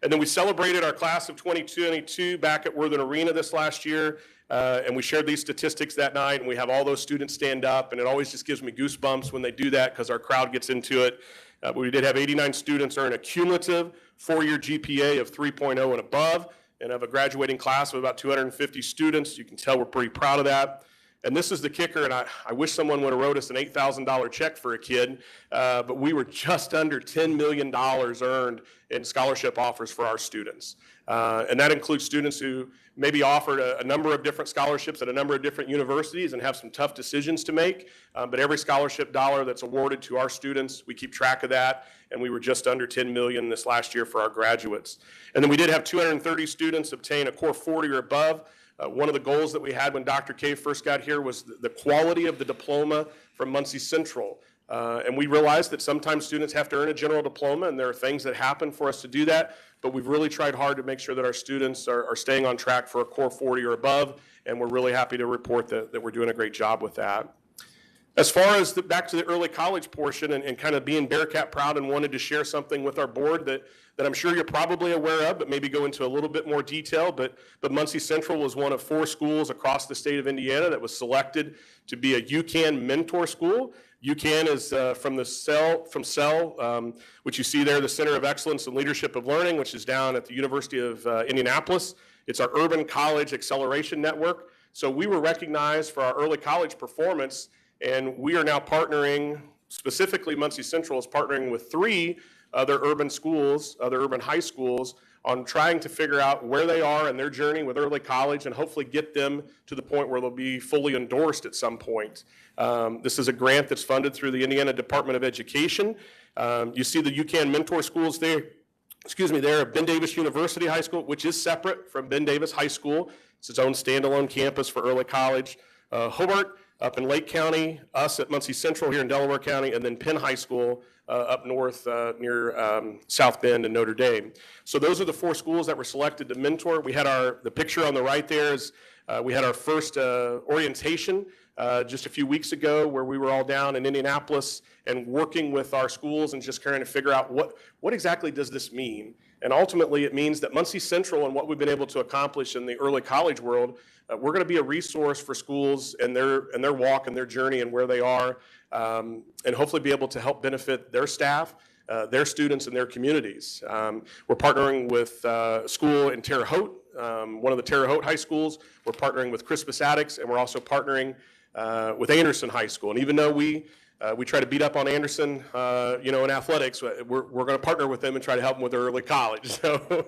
Speaker 11: And then we celebrated our class of 2022 back at Worthen Arena this last year, and we shared these statistics that night, and we have all those students stand up, and it always just gives me goosebumps when they do that because our crowd gets into it. But we did have 89 students earn a cumulative four-year GPA of 3.0 and above, and have a graduating class of about 250 students. You can tell we're pretty proud of that. And this is the kicker, and I wish someone would have wrote us an $8,000 check for a kid, but we were just under $10 million earned in scholarship offers for our students. And that includes students who maybe offered a number of different scholarships at a number of different universities and have some tough decisions to make. But every scholarship dollar that's awarded to our students, we keep track of that, and we were just under $10 million this last year for our graduates. And then we did have 230 students obtain a core 40 or above. One of the goals that we had when Dr. K first got here was the quality of the diploma from Muncie Central. And we realized that sometimes students have to earn a general diploma, and there are things that happen for us to do that, but we've really tried hard to make sure that our students are staying on track for a core 40 or above, and we're really happy to report that we're doing a great job with that. As far as back to the early college portion and kind of being Bearcat proud and wanted to share something with our board that I'm sure you're probably aware of, but maybe go into a little bit more detail. But Muncie Central was one of 4 schools across the state of Indiana that was selected to be a UCAN mentor school. UCAN is from CEL, which you see there, the Center of Excellence and Leadership of Learning, which is down at the University of Indianapolis. It's our Urban College Acceleration Network. So we were recognized for our early college performance, and we are now partnering, specifically Muncie Central is partnering with 3 other urban schools, other urban high schools, on trying to figure out where they are in their journey with early college and hopefully get them to the point where they'll be fully endorsed at some point. This is a grant that's funded through the Indiana Department of Education. You see the UCAN mentor schools there, there at Ben Davis University High School, which is separate from Ben Davis High School. It's its own standalone campus for early college. Hobart up in Lake County, us at Muncie Central here in Delaware County, and then Penn High School up north near South Bend and Notre Dame. So those are the 4 schools that were selected to mentor. We had the picture on the right there is we had our first orientation just a few weeks ago where we were all down in Indianapolis and working with our schools and just trying to figure out what exactly does this mean. And ultimately it means that Muncie Central and what we've been able to accomplish in the early college world, we're going to be a resource for schools and their walk and their journey and where they are, and hopefully be able to help benefit their staff, their students, and their communities. We're partnering with a school in Terre Haute one of the Terre Haute high schools. We're partnering with Crispus Attucks, and we're also partnering with Anderson High School. And even though we try to beat up on Anderson, in athletics, we're going to partner with them and try to help them with their early college. So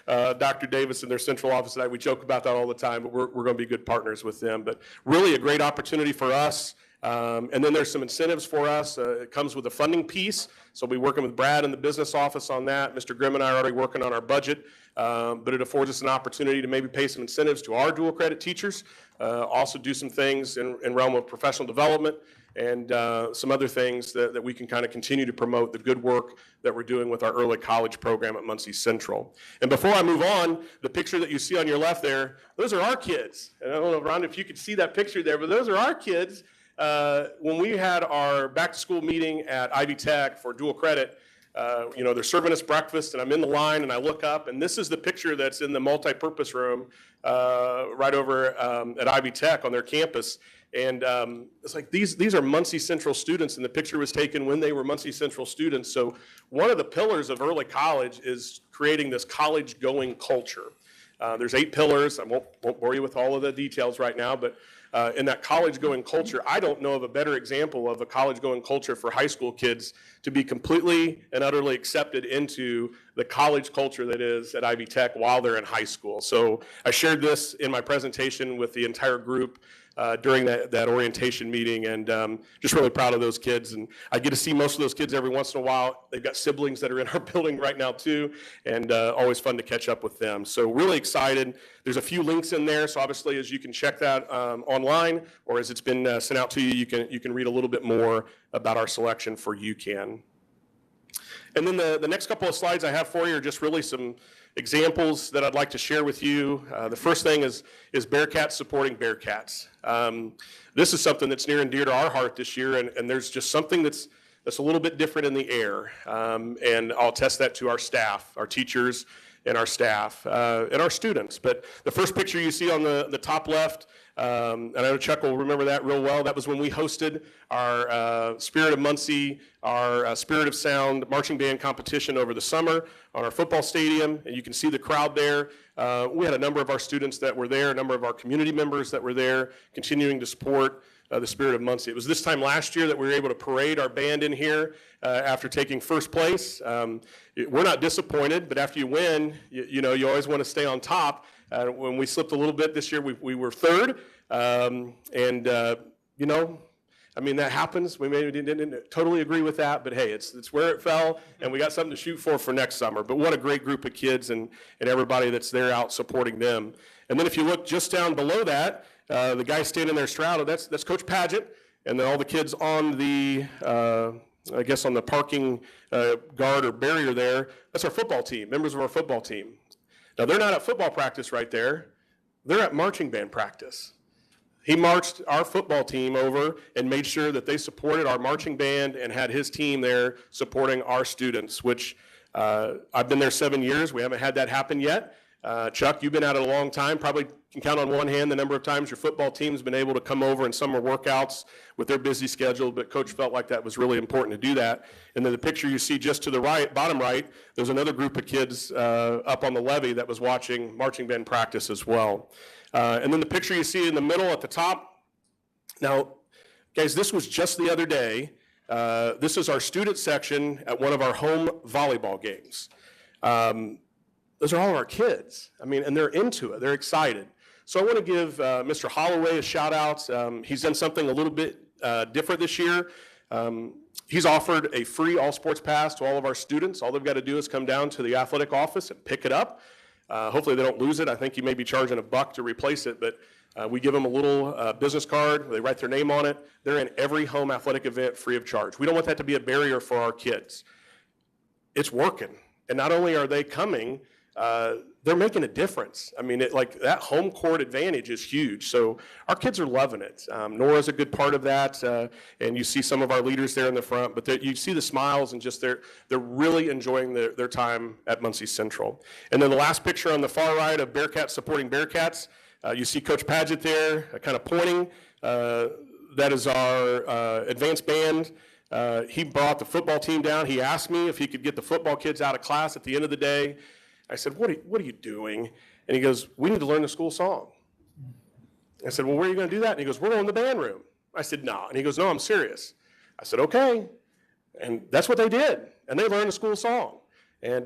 Speaker 11: Dr. Davis and their central office and I, we joke about that all the time, but we're going to be good partners with them. But really a great opportunity for us. And then there's some incentives for us. It comes with a funding piece. So we'll be working with Brad in the business office on that. Mr. Grimm and I are already working on our budget, but it affords us an opportunity to maybe pay some incentives to our dual credit teachers, also do some things in realm of professional development and some other things that we can kind of continue to promote the good work that we're doing with our early college program at Muncie Central. And before I move on, the picture that you see on your left there, those are our kids. And I don't know, Rhonda, if you could see that picture there, but those are our kids. When we had our back-to-school meeting at Ivy Tech for dual credit, they're serving us breakfast, and I'm in the line, and I look up, and this is the picture that's in the multi-purpose room right over at Ivy Tech on their campus. And it's like these are Muncie Central students, and the picture was taken when they were Muncie Central students. So one of the pillars of early college is creating this college-going culture. There's 8 pillars. I won't bore you with all of the details right now, but in that college-going culture, I don't know of a better example of a college-going culture for high school kids to be completely and utterly accepted into the college culture that is at Ivy Tech while they're in high school. So I shared this in my presentation with the entire group during that orientation meeting, and just really proud of those kids. And I get to see most of those kids every once in a while. They've got siblings that are in our building right now too, and always fun to catch up with them. So really excited. There's a few links in there, so obviously as you can check that online, or as it's been sent out to you, you can read a little bit more about our selection for UCAN. And then the next couple of slides I have for you are just really some examples that I'd like to share with you. The first thing is Bearcats supporting Bearcats. This is something that's near and dear to our heart this year, and there's just something that's a little bit different in the air. And I'll attest that to our staff, our teachers, and our staff, and our students. But the first picture you see on the top left, and I know Chuck will remember that real well. That was when we hosted our Spirit of Muncie, our Spirit of Sound marching band competition over the summer on our football stadium. And you can see the crowd there. We had a number of our students that were there, a number of our community members that were there, continuing to support the Spirit of Muncie. It was this time last year that we were able to parade our band in here after taking first place. We're not disappointed, but after you win, you always want to stay on top. When we slipped a little bit this year, we were third, that happens. We maybe didn't totally agree with that, but hey, it's where it fell, and we got something to shoot for next summer. But what a great group of kids and everybody that's there out supporting them. And then if you look just down below that, the guy standing there straddled, that's Coach Paget, and then all the kids on the on the parking guard or barrier there, that's our football team, members of our football team. Now, they're not at football practice right there. They're at marching band practice. He marched our football team over and made sure that they supported our marching band and had his team there supporting our students, which I've been there 7 years. We haven't had that happen yet. Chuck, you've been at it a long time. Probably can count on one hand the number of times your football team's been able to come over in summer workouts with their busy schedule, but Coach felt like that was really important to do that. And then the picture you see just to the right, bottom right, there's another group of kids up on the levee that was watching marching band practice as well. And then the picture you see in the middle at the top. Now, guys, this was just the other day. This is our student section at one of our home volleyball games. Those are all of our kids. And they're into it. They're excited. So I want to give Mr. Holloway a shout out. He's done something a little bit different this year. He's offered a free all sports pass to all of our students. All they've got to do is come down to the athletic office and pick it up. Hopefully they don't lose it. I think he may be charging $1 to replace it, but we give them a little business card. They write their name on it. They're in every home athletic event free of charge. We don't want that to be a barrier for our kids. It's working. And not only are they coming, they're making a difference. That home court advantage is huge. So our kids are loving it. Nora's a good part of that, and you see some of our leaders there in the front, but you see the smiles and just they're really enjoying their time at Muncie Central. And then the last picture on the far right of Bearcats supporting Bearcats, you see Coach Paget there kind of pointing. That is our advanced band. He brought the football team down. He asked me if he could get the football kids out of class at the end of the day. I said, what are you doing? And he goes, we need to learn the school song. I said, well, where are you going to do that? And he goes, we're going to the band room. I said, no. And he goes, no, I'm serious. I said, okay. And that's what they did. And they learned the school song. And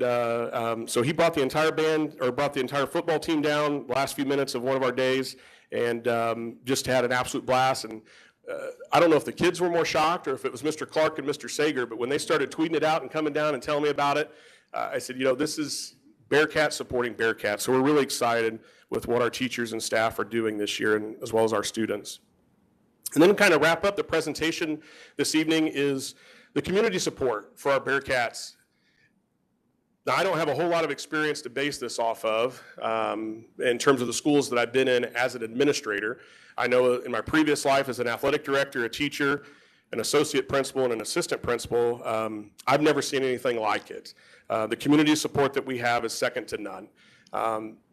Speaker 11: so he brought the entire band, or brought the entire football team down the last few minutes of one of our days, and just had an absolute blast. And I don't know if the kids were more shocked or if it was Mr. Clark and Mr. Sager, but when they started tweeting it out and coming down and telling me about it, I said, you know, this is Bearcats supporting Bearcats. So we're really excited with what our teachers and staff are doing this year, and as well as our students. And then to kind of wrap up the presentation this evening is the community support for our Bearcats. Now, I don't have a whole lot of experience to base this off of in terms of the schools that I've been in as an administrator. I know in my previous life as an athletic director, a teacher, an associate principal, and an assistant principal, I've never seen anything like it. The community support that we have is second to none.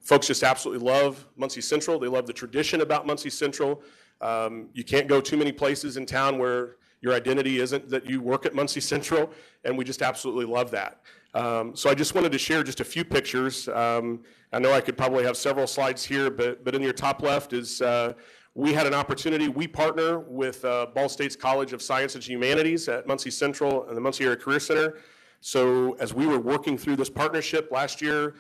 Speaker 11: Folks just absolutely love Muncie Central. They love the tradition about Muncie Central. You can't go too many places in town where your identity isn't that you work at Muncie Central, and we just absolutely love that. So I just wanted to share just a few pictures. I know I could probably have several slides here, but in your top left is we had an opportunity. We partner with Ball State's College of Science and Humanities at Muncie Central and the Muncie Area Career Center. So as we were working through this partnership last year,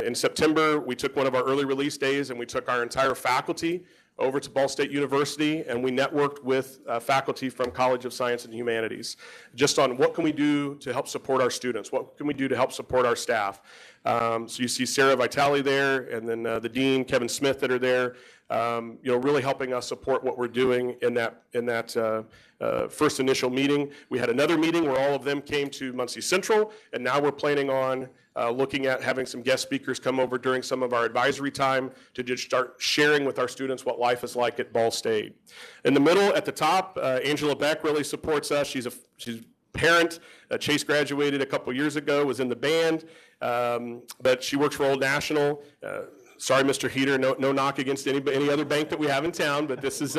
Speaker 11: in September, we took one of our early release days and we took our entire faculty over to Ball State University, and we networked with faculty from College of Science and Humanities just on what can we do to help support our students, what can we do to help support our staff. So you see Sarah Vitale there, and then the dean, Kevin Smith, that are there, you know, really helping us support what we're doing in that first initial meeting. We had another meeting where all of them came to Muncie Central, and now we're planning on looking at having some guest speakers come over during some of our advisory time to just start sharing with our students what life is like at Ball State. In the middle, at the top, Angela Beck really supports us. She's a parent. Chase graduated a couple years ago, was in the band, but she works for Old National. Sorry, Mr. Heater, no knock against any other bank that we have in town, but this is,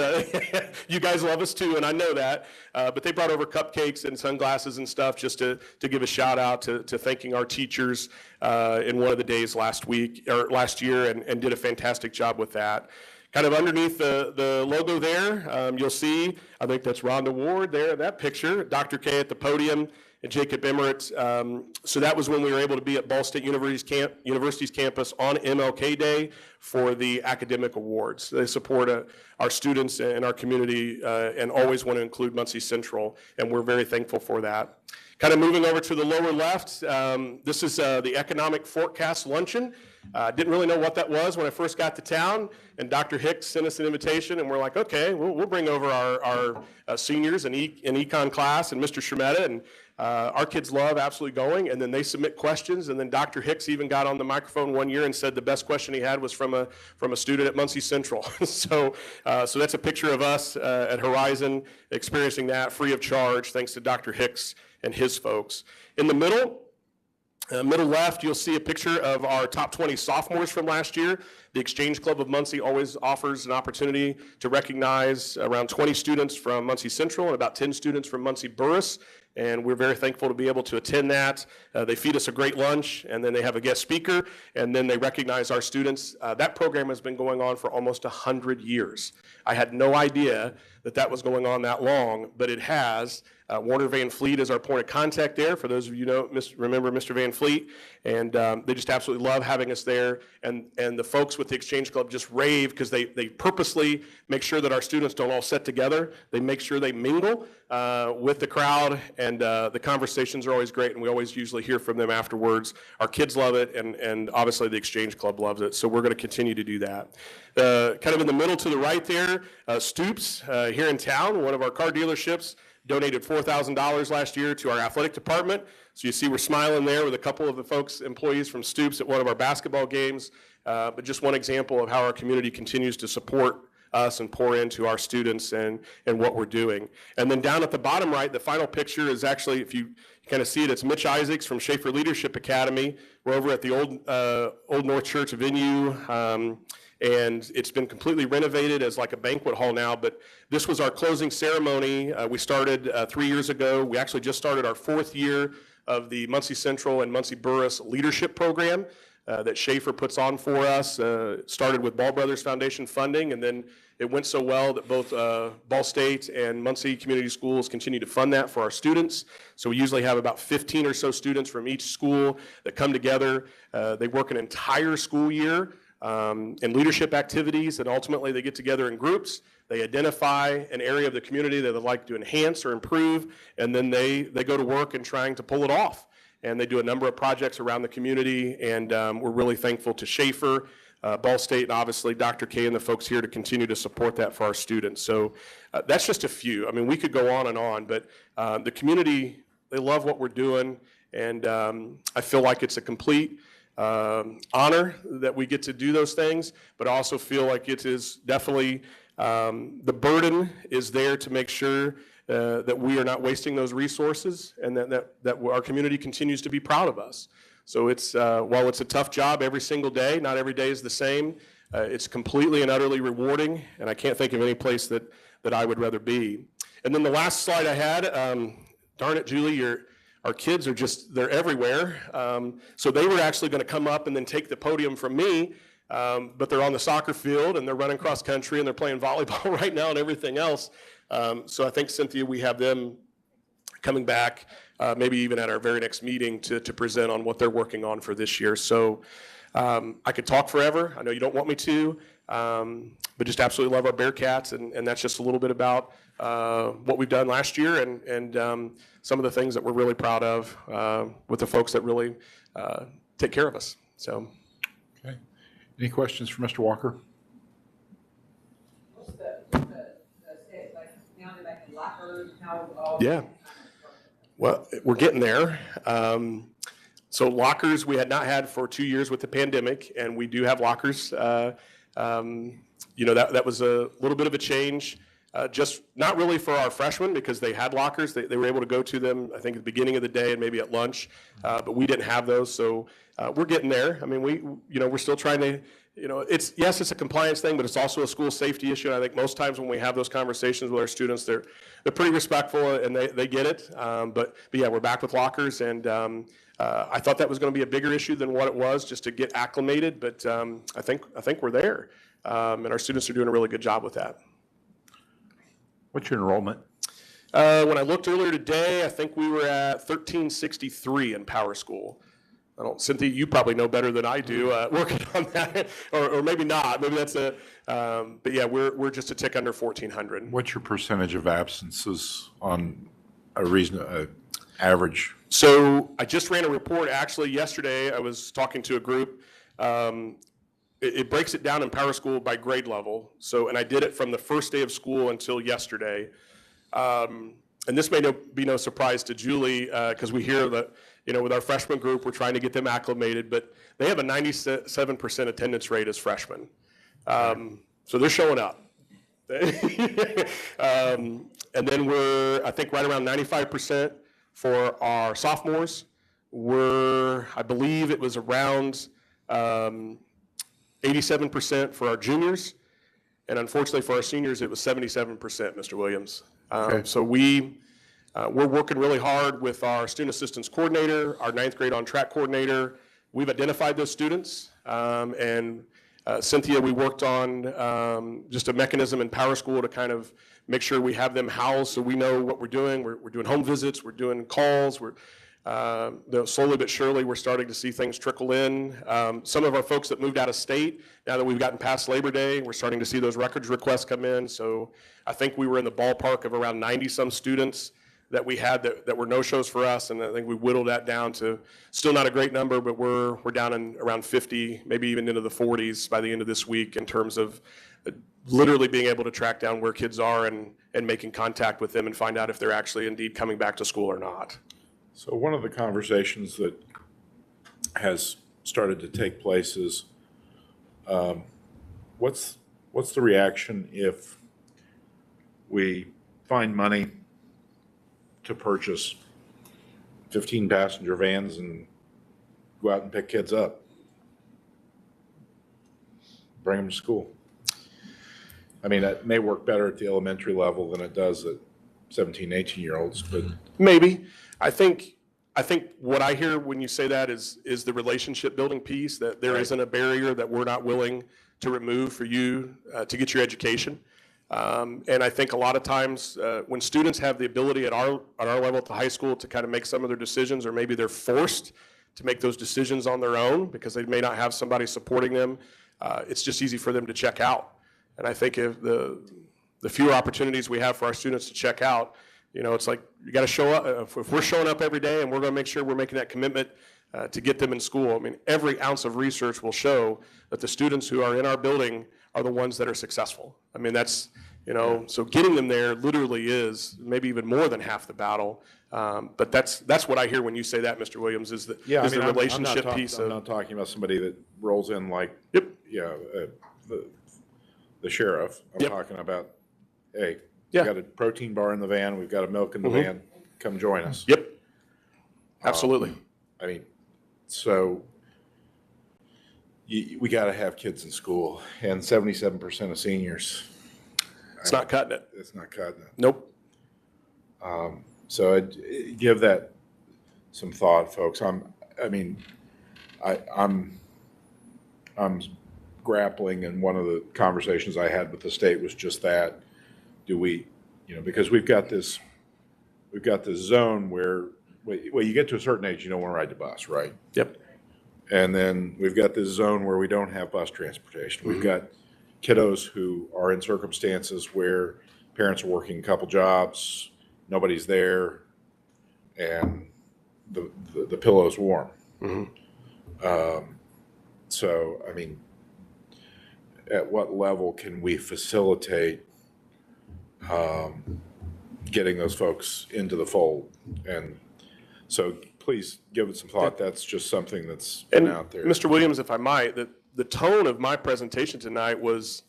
Speaker 11: you guys love us too, and I know that. But they brought over cupcakes and sunglasses and stuff just to give a shout out to thanking our teachers in one of the days last year, and did a fantastic job with that. Kind of underneath the logo there, you'll see, I think that's Rhonda Ward there, that picture, Dr. K at the podium, and Jacob Emmert. So that was when we were able to be at Ball State University's campus on MLK Day for the academic awards. They support our students and our community and always want to include Muncie Central, and we're very thankful for that. Kind of moving over to the lower left, this is the Economic Forecast Luncheon. Didn't really know what that was when I first got to town, and Dr. Hicks sent us an invitation, and we're like, okay, we'll bring over our seniors in econ class and Mr. Shermetta, and our kids love absolutely going, and then they submit questions, and then Dr. Hicks even got on the microphone one year and said the best question he had was from a student at Muncie Central. So that's a picture of us at Horizon experiencing that free of charge thanks to Dr. Hicks and his folks. In the middle left, you'll see a picture of our top 20 sophomores from last year. The Exchange Club of Muncie always offers an opportunity to recognize around 20 students from Muncie Central and about 10 students from Muncie Burris, and we're very thankful to be able to attend that. They feed us a great lunch, and then they have a guest speaker, and then they recognize our students. That program has been going on for almost 100 years. I had no idea that was going on that long, but it has. Warner Van Fleet is our point of contact there. For those of you who remember Mr. Van Fleet, and they just absolutely love having us there. And the folks with the Exchange Club just rave because they purposely make sure that our students don't all sit together. They make sure they mingle with the crowd, and the conversations are always great, and we always usually hear from them afterwards. Our kids love it, and obviously the Exchange Club loves it, so we're going to continue to do that. Kind of in the middle to the right there, Stoops here in town, one of our car dealerships, donated $4,000 last year to our athletic department. So you see we're smiling there with a couple of the employees from Stoops at one of our basketball games, but just one example of how our community continues to support us and pour into our students and what we're doing. And then down at the bottom right, the final picture is actually, if you kind of see it, it's Mitch Isaacs from Schaefer Leadership Academy. We're over at the Old North Church venue, and it's been completely renovated as like a banquet hall now, but this was our closing ceremony. We started 3 years ago. We actually just started our 4th year of the Muncie Central and Muncie Burris Leadership Program. that Schaefer puts on for us. Started with Ball Brothers Foundation funding, and then it went so well that both Ball State and Muncie Community Schools continue to fund that for our students. So we usually have about 15 or so students from each school that come together. They work an entire school year in leadership activities, and ultimately they get together in groups. They identify an area of the community that they'd like to enhance or improve, and then they go to work in trying to pull it off. And they do a number of projects around the community, and we're really thankful to Schaefer, Ball State, and obviously Dr. K and the folks here to continue to support that for our students. So that's just a few. I mean, we could go on, but the community, they love what we're doing, and I feel like it's a complete honor that we get to do those things, but I also feel like it is definitely, the burden is there to make sure that we are not wasting those resources, and that our community continues to be proud of us. So it's, while it's a tough job every single day, not every day is the same, it's completely and utterly rewarding, and I can't think of any place that I would rather be. And then the last slide I had, darn it, Julie, our kids are just, they're everywhere. So they were actually going to come up and then take the podium from me, but they're on the soccer field, and they're running cross country, and they're playing volleyball right now and everything else. So I think, Cynthia, we have them coming back, maybe even at our very next meeting to present on what they're working on for this year. So I could talk forever. I know you don't want me to, but just absolutely love our Bearcats, and that's just a little bit about what we've done last year, and some of the things that we're really proud of with the folks that really take care of us. So,
Speaker 9: Okay. Any questions for Mr. Walker?
Speaker 7: What's the state, like, now they're back in lockers, how all?
Speaker 11: Yeah. Well, we're getting there. So lockers we had not had for 2 years with the pandemic, and we do have lockers. You know, that was a little bit of a change, just not really for our freshmen because they had lockers. They were able to go to them, I think, at the beginning of the day and maybe at lunch, but we didn't have those. So we're getting there. I mean, we're still trying to, it's a compliance thing, but it's also a school safety issue. And I think most times when we have those conversations with our students, they're pretty respectful and they get it. But yeah, we're back with lockers, and I thought that was going to be a bigger issue than what it was, just to get acclimated. But I think we're there, and our students are doing a really good job with that.
Speaker 9: What's your enrollment?
Speaker 11: When I looked earlier today, I think we were at 1363 in Power School. Cynthia, you probably know better than I do, working on that, or maybe not. Maybe that's but yeah, we're just a tick under 1,400.
Speaker 9: What's your percentage of absences on a average?
Speaker 11: So I just ran a report actually yesterday. I was talking to a group. It breaks it down in Power School by grade level. So, and I did it from the first day of school until yesterday. And this may be no surprise to Julie, because we hear that, with our freshman group, we're trying to get them acclimated, but they have a 97% attendance rate as freshmen. So they're showing up. And then we're, I think, right around 95% for our sophomores. I believe it was around 87% for our juniors. And unfortunately for our seniors, it was 77%, Mr. Williams.
Speaker 9: Okay.
Speaker 11: So we're working really hard with our student assistance coordinator, our 9th grade on-track coordinator. We've identified those students, and Cynthia, we worked on just a mechanism in Power School to kind of make sure we have them housed so we know what we're doing. We're doing home visits, we're doing calls, slowly but surely we're starting to see things trickle in. Some of our folks that moved out of state, now that we've gotten past Labor Day, we're starting to see those records requests come in. So I think we were in the ballpark of around 90-some students that we had that were no-shows for us, and I think we whittled that down to still not a great number, but we're down in around 50, maybe even into the 40s by the end of this week in terms of literally being able to track down where kids are and making contact with them and find out if they're actually indeed coming back to school or not.
Speaker 9: So one of the conversations that has started to take place is, what's the reaction if we find money to purchase 15 passenger vans and go out and pick kids up, bring them to school? I mean, that may work better at the elementary level than it does at 17, 18-year-olds, but
Speaker 11: maybe. I think I think what I hear when you say that is the relationship building piece, that there isn't a barrier that we're not willing to remove for you to get your education. And I think a lot of times when students have the ability at our level at the high school to kind of make some of their decisions, or maybe they're forced to make those decisions on their own because they may not have somebody supporting them, it's just easy for them to check out. And I think if the fewer opportunities we have for our students to check out, you know, it's like you got to show up. If we're showing up every day and we're going to make sure we're making that commitment to get them in school, I mean, every ounce of research will show that the students who are in our building are the ones that are successful. I mean, that's, you know, so getting them there literally is maybe even more than half the battle. But that's what I hear when you say that, Mr. Williams, is the relationship piece.
Speaker 9: I'm not talking about somebody that rolls in like,
Speaker 11: Yep.
Speaker 9: The sheriff. I'm talking about, hey, we've got a protein bar in the van, we've got a milk in the van, come join us.
Speaker 11: Yep. Absolutely.
Speaker 9: I mean, so we got to have kids in school, and 77% of seniors.
Speaker 11: It's not cutting it.
Speaker 9: It's not cutting it.
Speaker 11: Nope.
Speaker 9: So I'd give that some thought, folks. I'm grappling, and one of the conversations I had with the state was just that. Do we, you know, because we've got this zone where, well, you get to a certain age, you don't want to ride the bus, right?
Speaker 11: Yep.
Speaker 9: And then we've got this zone where we don't have bus transportation. We've got kiddos who are in circumstances where parents are working a couple jobs, nobody's there, and the pillow's warm. So, I mean, at what level can we facilitate getting those folks into the fold? And so please give it some thought. That's just something that's been out there.
Speaker 11: Mr. Williams, if I might, the tone of my presentation tonight was,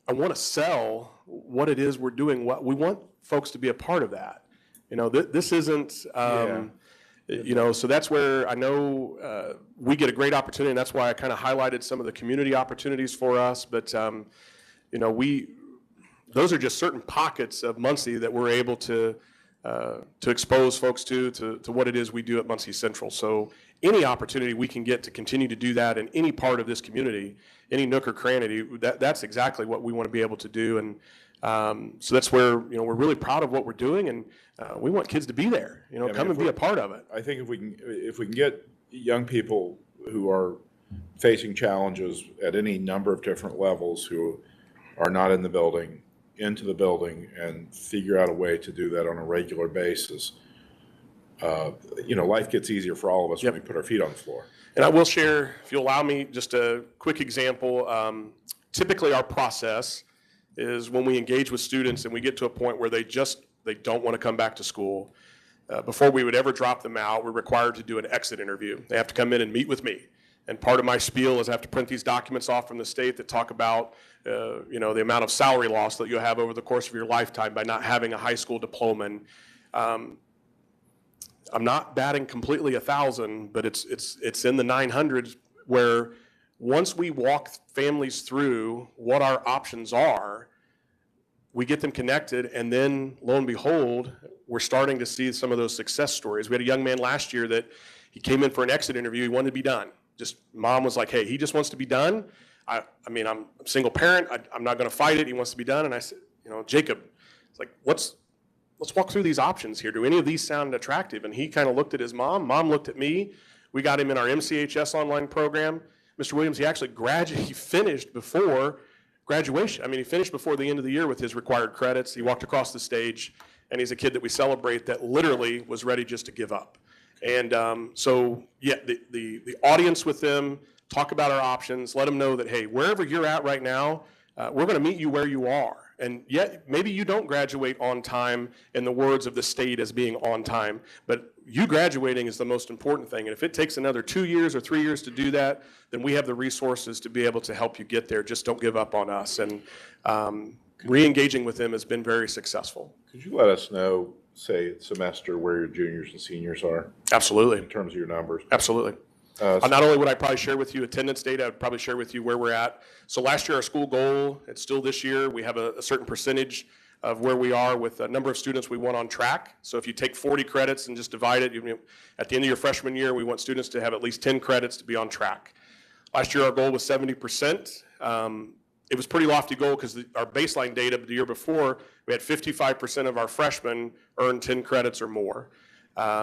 Speaker 11: I want to sell what it is we're doing. What we want folks to be a part of that. You know, this isn't, you know, so that's where I know we get a great opportunity, and that's why I kind of highlighted some of the community opportunities for us. But, you know, those are just certain pockets of Muncie that we're able to expose folks to what it is we do at Muncie Central. So any opportunity we can get to continue to do that in any part of this community, any nook or cranny, that's exactly what we want to be able to do. And so that's where, you know, we're really proud of what we're doing, and we want kids to be there, you know, come and be a part of it.
Speaker 9: I think if we can get young people who are facing challenges at any number of different levels, who are not in the building, into the building, and figure out a way to do that on a regular basis, you know, life gets easier for all of us when we put our feet on the floor.
Speaker 11: And I will share, if you'll allow me, just a quick example. Typically our process is when we engage with students and we get to a point where they don't want to come back to school, before we would ever drop them out, we're required to do an exit interview. They have to come in and meet with me. And part of my spiel is I have to print these documents off from the state that talk about, you know, the amount of salary loss that you'll have over the course of your lifetime by not having a high school diploma. And I'm not batting completely 1,000, but it's in the 900s, where once we walk families through what our options are, we get them connected, and then lo and behold, we're starting to see some of those success stories. We had a young man last year that he came in for an exit interview. He wanted to be done. Just mom was like, hey, he just wants to be done. I mean, I'm a single parent. I'm not going to fight it. He wants to be done. And I said, you know, Jacob, it's like, let's walk through these options here. Do any of these sound attractive? And he kind of looked at his mom. Mom looked at me. We got him in our MCHS online program. Mr. Williams, he actually he finished before graduation. I mean, he finished before the end of the year with his required credits. He walked across the stage, and he's a kid that we celebrate that literally was ready just to give up. And so, yeah, the audience with them, talk about our options, let them know that, hey, wherever you're at right now, we're going to meet you where you are. And yet, maybe you don't graduate on time in the words of the state as being on time, but you graduating is the most important thing. And if it takes another 2 years or 3 years to do that, then we have the resources to be able to help you get there. Just don't give up on us. And re-engaging with them has been very successful.
Speaker 9: Could you let us know, say, semester where your juniors and seniors are?
Speaker 11: Absolutely.
Speaker 9: In terms of your numbers?
Speaker 11: Absolutely. Not only would I probably share with you attendance data, I would probably share with you where we're at. So last year, our school goal, it's still this year, we have a certain percentage of where we are with the number of students we want on track. So if you take 40 credits and just divide it, at the end of your freshman year, we want students to have at least 10 credits to be on track. Last year, our goal was 70%. It was a pretty lofty goal because our baseline data the year before, we had 55% of our freshmen earn 10 credits or more.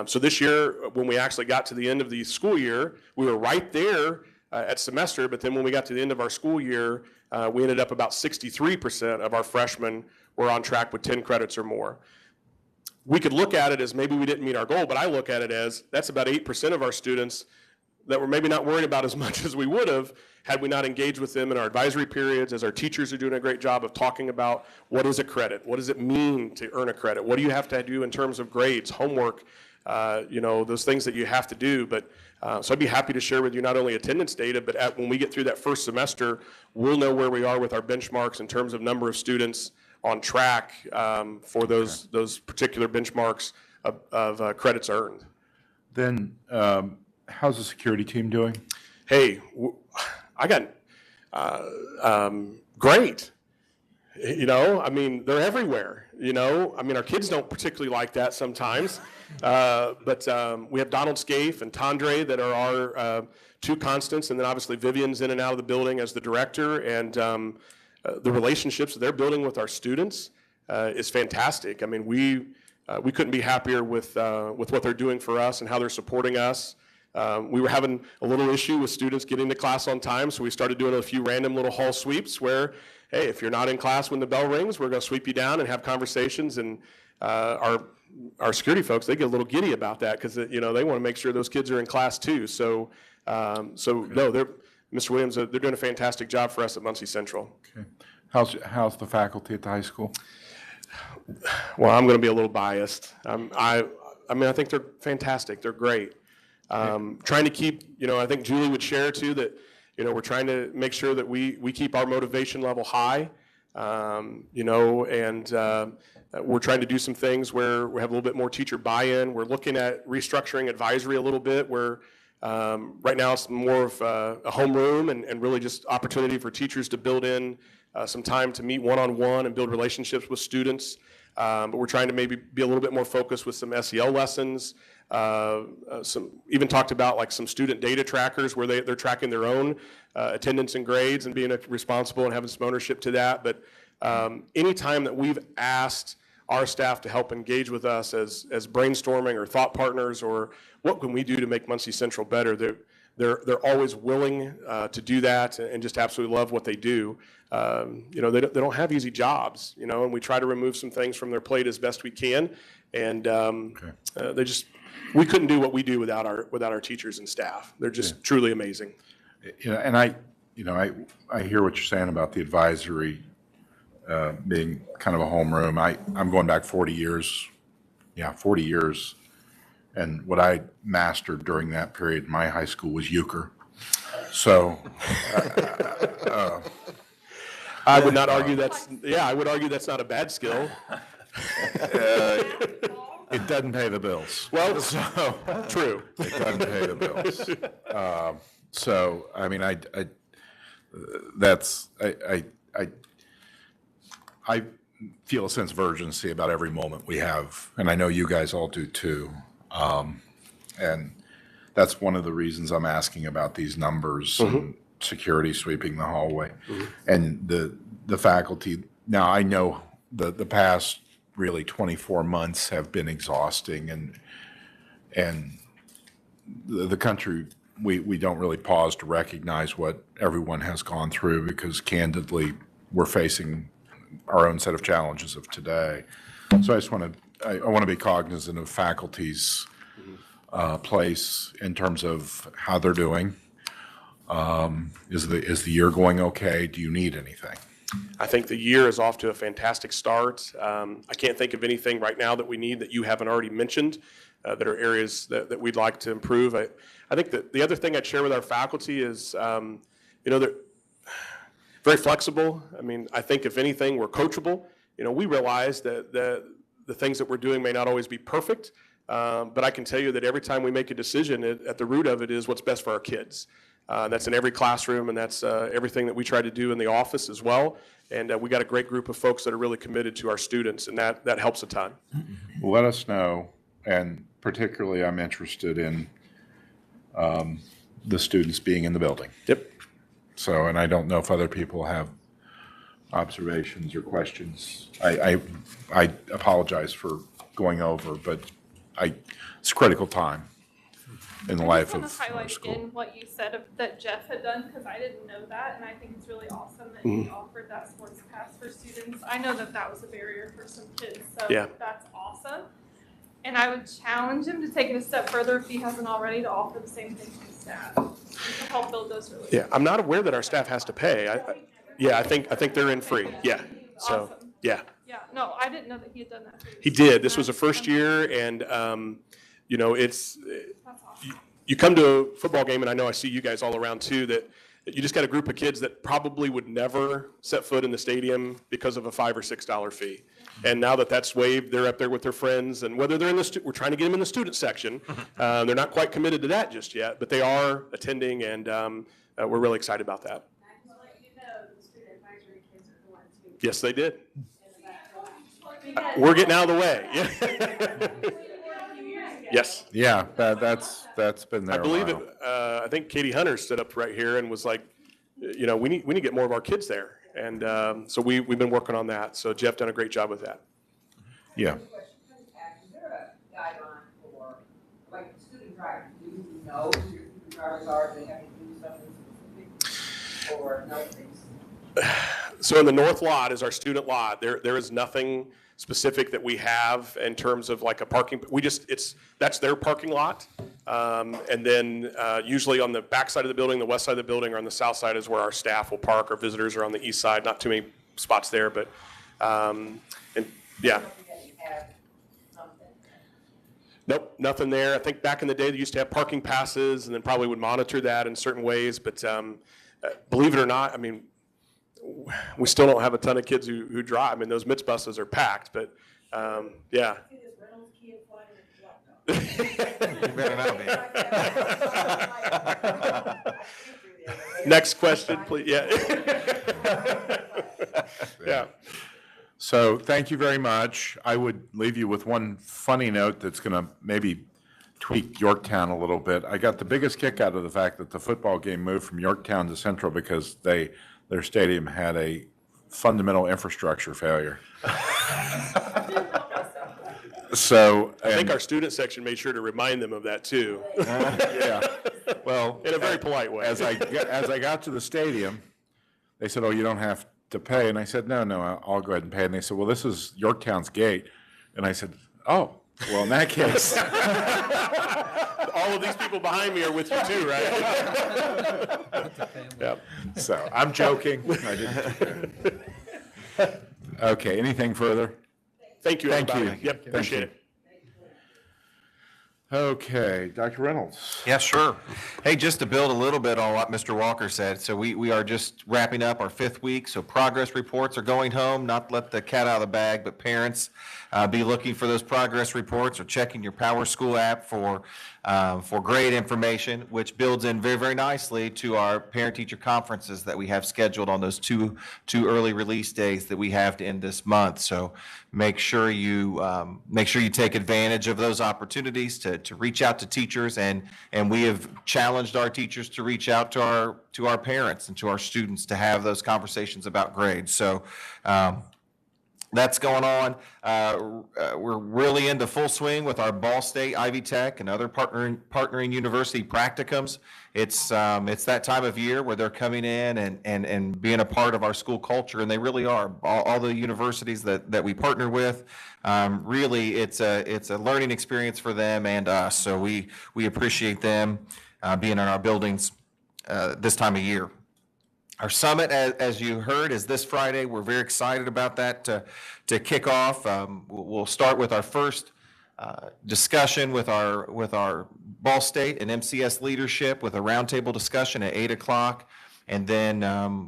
Speaker 11: So this year, when we actually got to the end of the school year, we were right there at semester, but then when we got to the end of our school year, we ended up about 63% of our freshmen were on track with 10 credits or more. We could look at it as maybe we didn't meet our goal, but I look at it as that's about 8% of our students that we're maybe not worried about as much as we would have had we not engaged with them in our advisory periods, as our teachers are doing a great job of talking about what is a credit, what does it mean to earn a credit, what do you have to do in terms of grades, homework, those things that you have to do. But so I'd be happy to share with you not only attendance data, but when we get through that first semester, we'll know where we are with our benchmarks in terms of number of students on track for those particular benchmarks of credits earned.
Speaker 9: Then, how's the security team doing?
Speaker 11: Hey, I got great. They're everywhere. Our kids don't particularly like that sometimes. But we have Donald Scaife and Tandre that are our two constants, and then obviously Vivian's in and out of the building as the director, and the relationships that they're building with our students is fantastic. We couldn't be happier with what they're doing for us and how they're supporting us. We were having a little issue with students getting to class on time, so we started doing a few random little hall sweeps where, hey, if you're not in class when the bell rings, we're going to sweep you down and have conversations. And our security folks, they get a little giddy about that because they want to make sure those kids are in class too. So no, Mr. Williams, they're doing a fantastic job for us at Muncie Central.
Speaker 9: Okay. How's the faculty at the high school?
Speaker 11: Well, I'm going to be a little biased. I think they're fantastic. They're great. Trying to keep, I think Julie would share too that, we're trying to make sure that we keep our motivation level high, and we're trying to do some things where we have a little bit more teacher buy-in. We're looking at restructuring advisory a little bit where right now it's more of a homeroom and really just opportunity for teachers to build in some time to meet one-on-one and build relationships with students. But we're trying to maybe be a little bit more focused with some SEL lessons. Even talked about like some student data trackers where they're tracking their own attendance and grades and being responsible and having some ownership to that. But anytime that we've asked our staff to help engage with us as brainstorming or thought partners or what can we do to make Muncie Central better, they're always willing to do that and just absolutely love what they do. They don't have easy jobs, and we try to remove some things from their plate as best we can. And we couldn't do what we do without our teachers and staff. They're just truly amazing.
Speaker 9: And I hear what you're saying about the advisory being kind of a homeroom. I'm going back 40 years. Yeah, 40 years. And what I mastered during that period in my high school was euchre. So
Speaker 11: I would not argue I would argue that's not a bad skill.
Speaker 9: It doesn't pay the bills.
Speaker 11: Well,
Speaker 9: so
Speaker 11: true.
Speaker 9: It doesn't pay the bills. I feel a sense of urgency about every moment we have, and I know you guys all do too. And that's one of the reasons I'm asking about these numbers and security sweeping the hallway. And the faculty, now I know the past really 24 months have been exhausting, and the country, we don't really pause to recognize what everyone has gone through because candidly we're facing our own set of challenges of today. So I just want to be cognizant of faculty's place in terms of how they're doing. Is the year going okay? Do you need anything?
Speaker 11: I think the year is off to a fantastic start. I can't think of anything right now that we need that you haven't already mentioned that are areas that we'd like to improve. I think that the other thing I'd share with our faculty is, they're very flexible. I think if anything, we're coachable. We realize that the things that we're doing may not always be perfect, but I can tell you that every time we make a decision, at the root of it is what's best for our kids. That's in every classroom, and that's everything that we try to do in the office as well. And we got a great group of folks that are really committed to our students, and that helps a ton.
Speaker 9: Let us know, and particularly I'm interested in the students being in the building.
Speaker 11: Yep.
Speaker 9: So, and I don't know if other people have observations or questions. I apologize for going over, but it's a critical time in the life of
Speaker 12: I just want to
Speaker 9: our
Speaker 12: highlight
Speaker 9: school.
Speaker 12: again what you said that Jeff had done, because I didn't know that, and I think it's really awesome that he offered that sports pass for students. I know that was a barrier for some kids, so
Speaker 11: Yeah.
Speaker 12: that's awesome. And I would challenge him to take it a step further if he hasn't already, to offer the same thing to his staff, to help build those relationships.
Speaker 11: Yeah, I'm not aware that our staff has to pay. I think they're in free. Yeah. So,
Speaker 12: Awesome.
Speaker 11: yeah.
Speaker 12: Yeah, no, I didn't know that he had done that. For
Speaker 11: He did. This was a first year, and it's
Speaker 12: That's awesome.
Speaker 11: you come to a football game, and I know I see you guys all around too. That you just got a group of kids that probably would never set foot in the stadium because of a $5 or $6 fee. And now that that's waived, they're up there with their friends, and whether they're in we're trying to get them in the student section. They're not quite committed to that just yet, but they are attending, and we're really excited about that.
Speaker 10: I just let you know, the student advisory kids are the ones who.
Speaker 11: Yes, they did.
Speaker 10: Because-
Speaker 11: We're getting out of the way. Yes.
Speaker 9: Yeah, that's been there
Speaker 11: I
Speaker 9: a
Speaker 11: believe it.
Speaker 9: while.
Speaker 11: I think Katie Hunter stood up right here and was like, we need to get more of our kids there. And so we've been working on that. So Jeff done a great job with that.
Speaker 9: Yeah.
Speaker 7: Is there a guideline for, like, student drivers? Do you know who your student drivers are? Do they have to do something specific? Or no things?
Speaker 11: So in the north lot is our student lot. There is nothing specific that we have in terms of like a parking. That's their parking lot. And then usually on the back side of the building, the west side of the building, or on the south side is where our staff will park. Our visitors are on the east side. Not too many spots there, but and yeah. Nope, nothing there. I think back in the day they used to have parking passes, and then probably would monitor that in certain ways. But believe it or not, I mean, we still don't have a ton of kids who drive. I mean, those MITS buses are packed, but yeah. Next question, please. Yeah. Yeah.
Speaker 9: So thank you very much. I would leave you with one funny note that's going to maybe tweak Yorktown a little bit. I got the biggest kick out of the fact that the football game moved from Yorktown to Central because their stadium had a fundamental infrastructure failure. So
Speaker 11: I think our student section made sure to remind them of that too.
Speaker 9: yeah. Well,
Speaker 11: in a very polite way.
Speaker 9: As I got to the stadium, they said, "Oh, you don't have to pay." And I said, No, I'll go ahead and pay. And they said, "Well, this is Yorktown's gate." And I said, "Oh, well, in that case."
Speaker 11: All of these people behind me are with you too, right? Yep.
Speaker 9: So I'm joking. I didn't. Okay, anything further?
Speaker 11: Thank you,
Speaker 9: Thank
Speaker 11: everybody.
Speaker 9: you.
Speaker 11: Yep, appreciate it.
Speaker 9: Okay, Dr. Reynolds.
Speaker 13: Yeah, sure. Hey, just to build a little bit on what Mr. Walker said, so we are just wrapping up our 5th week, so progress reports are going home, not to let the cat out of the bag, but parents be looking for those progress reports or checking your Power School app for grade information, which builds in very, very nicely to our parent-teacher conferences that we have scheduled on those two early release days that we have to end this month. So make sure you take advantage of those opportunities to reach out to teachers, and we have challenged our teachers to reach out to our parents and to our students to have those conversations about grades. So that's going on. We're really into full swing with our Ball State, Ivy Tech, and other partnering university practicums. It's that time of year where they're coming in and being a part of our school culture, and they really are. All the universities that we partner with, really, it's a learning experience for them and us. So we appreciate them being in our buildings this time of year. Our summit, as you heard, is this Friday. We're very excited about that to kick off. We'll start with our first discussion with our Ball State and MCS leadership with a roundtable discussion at 8 o'clock. And then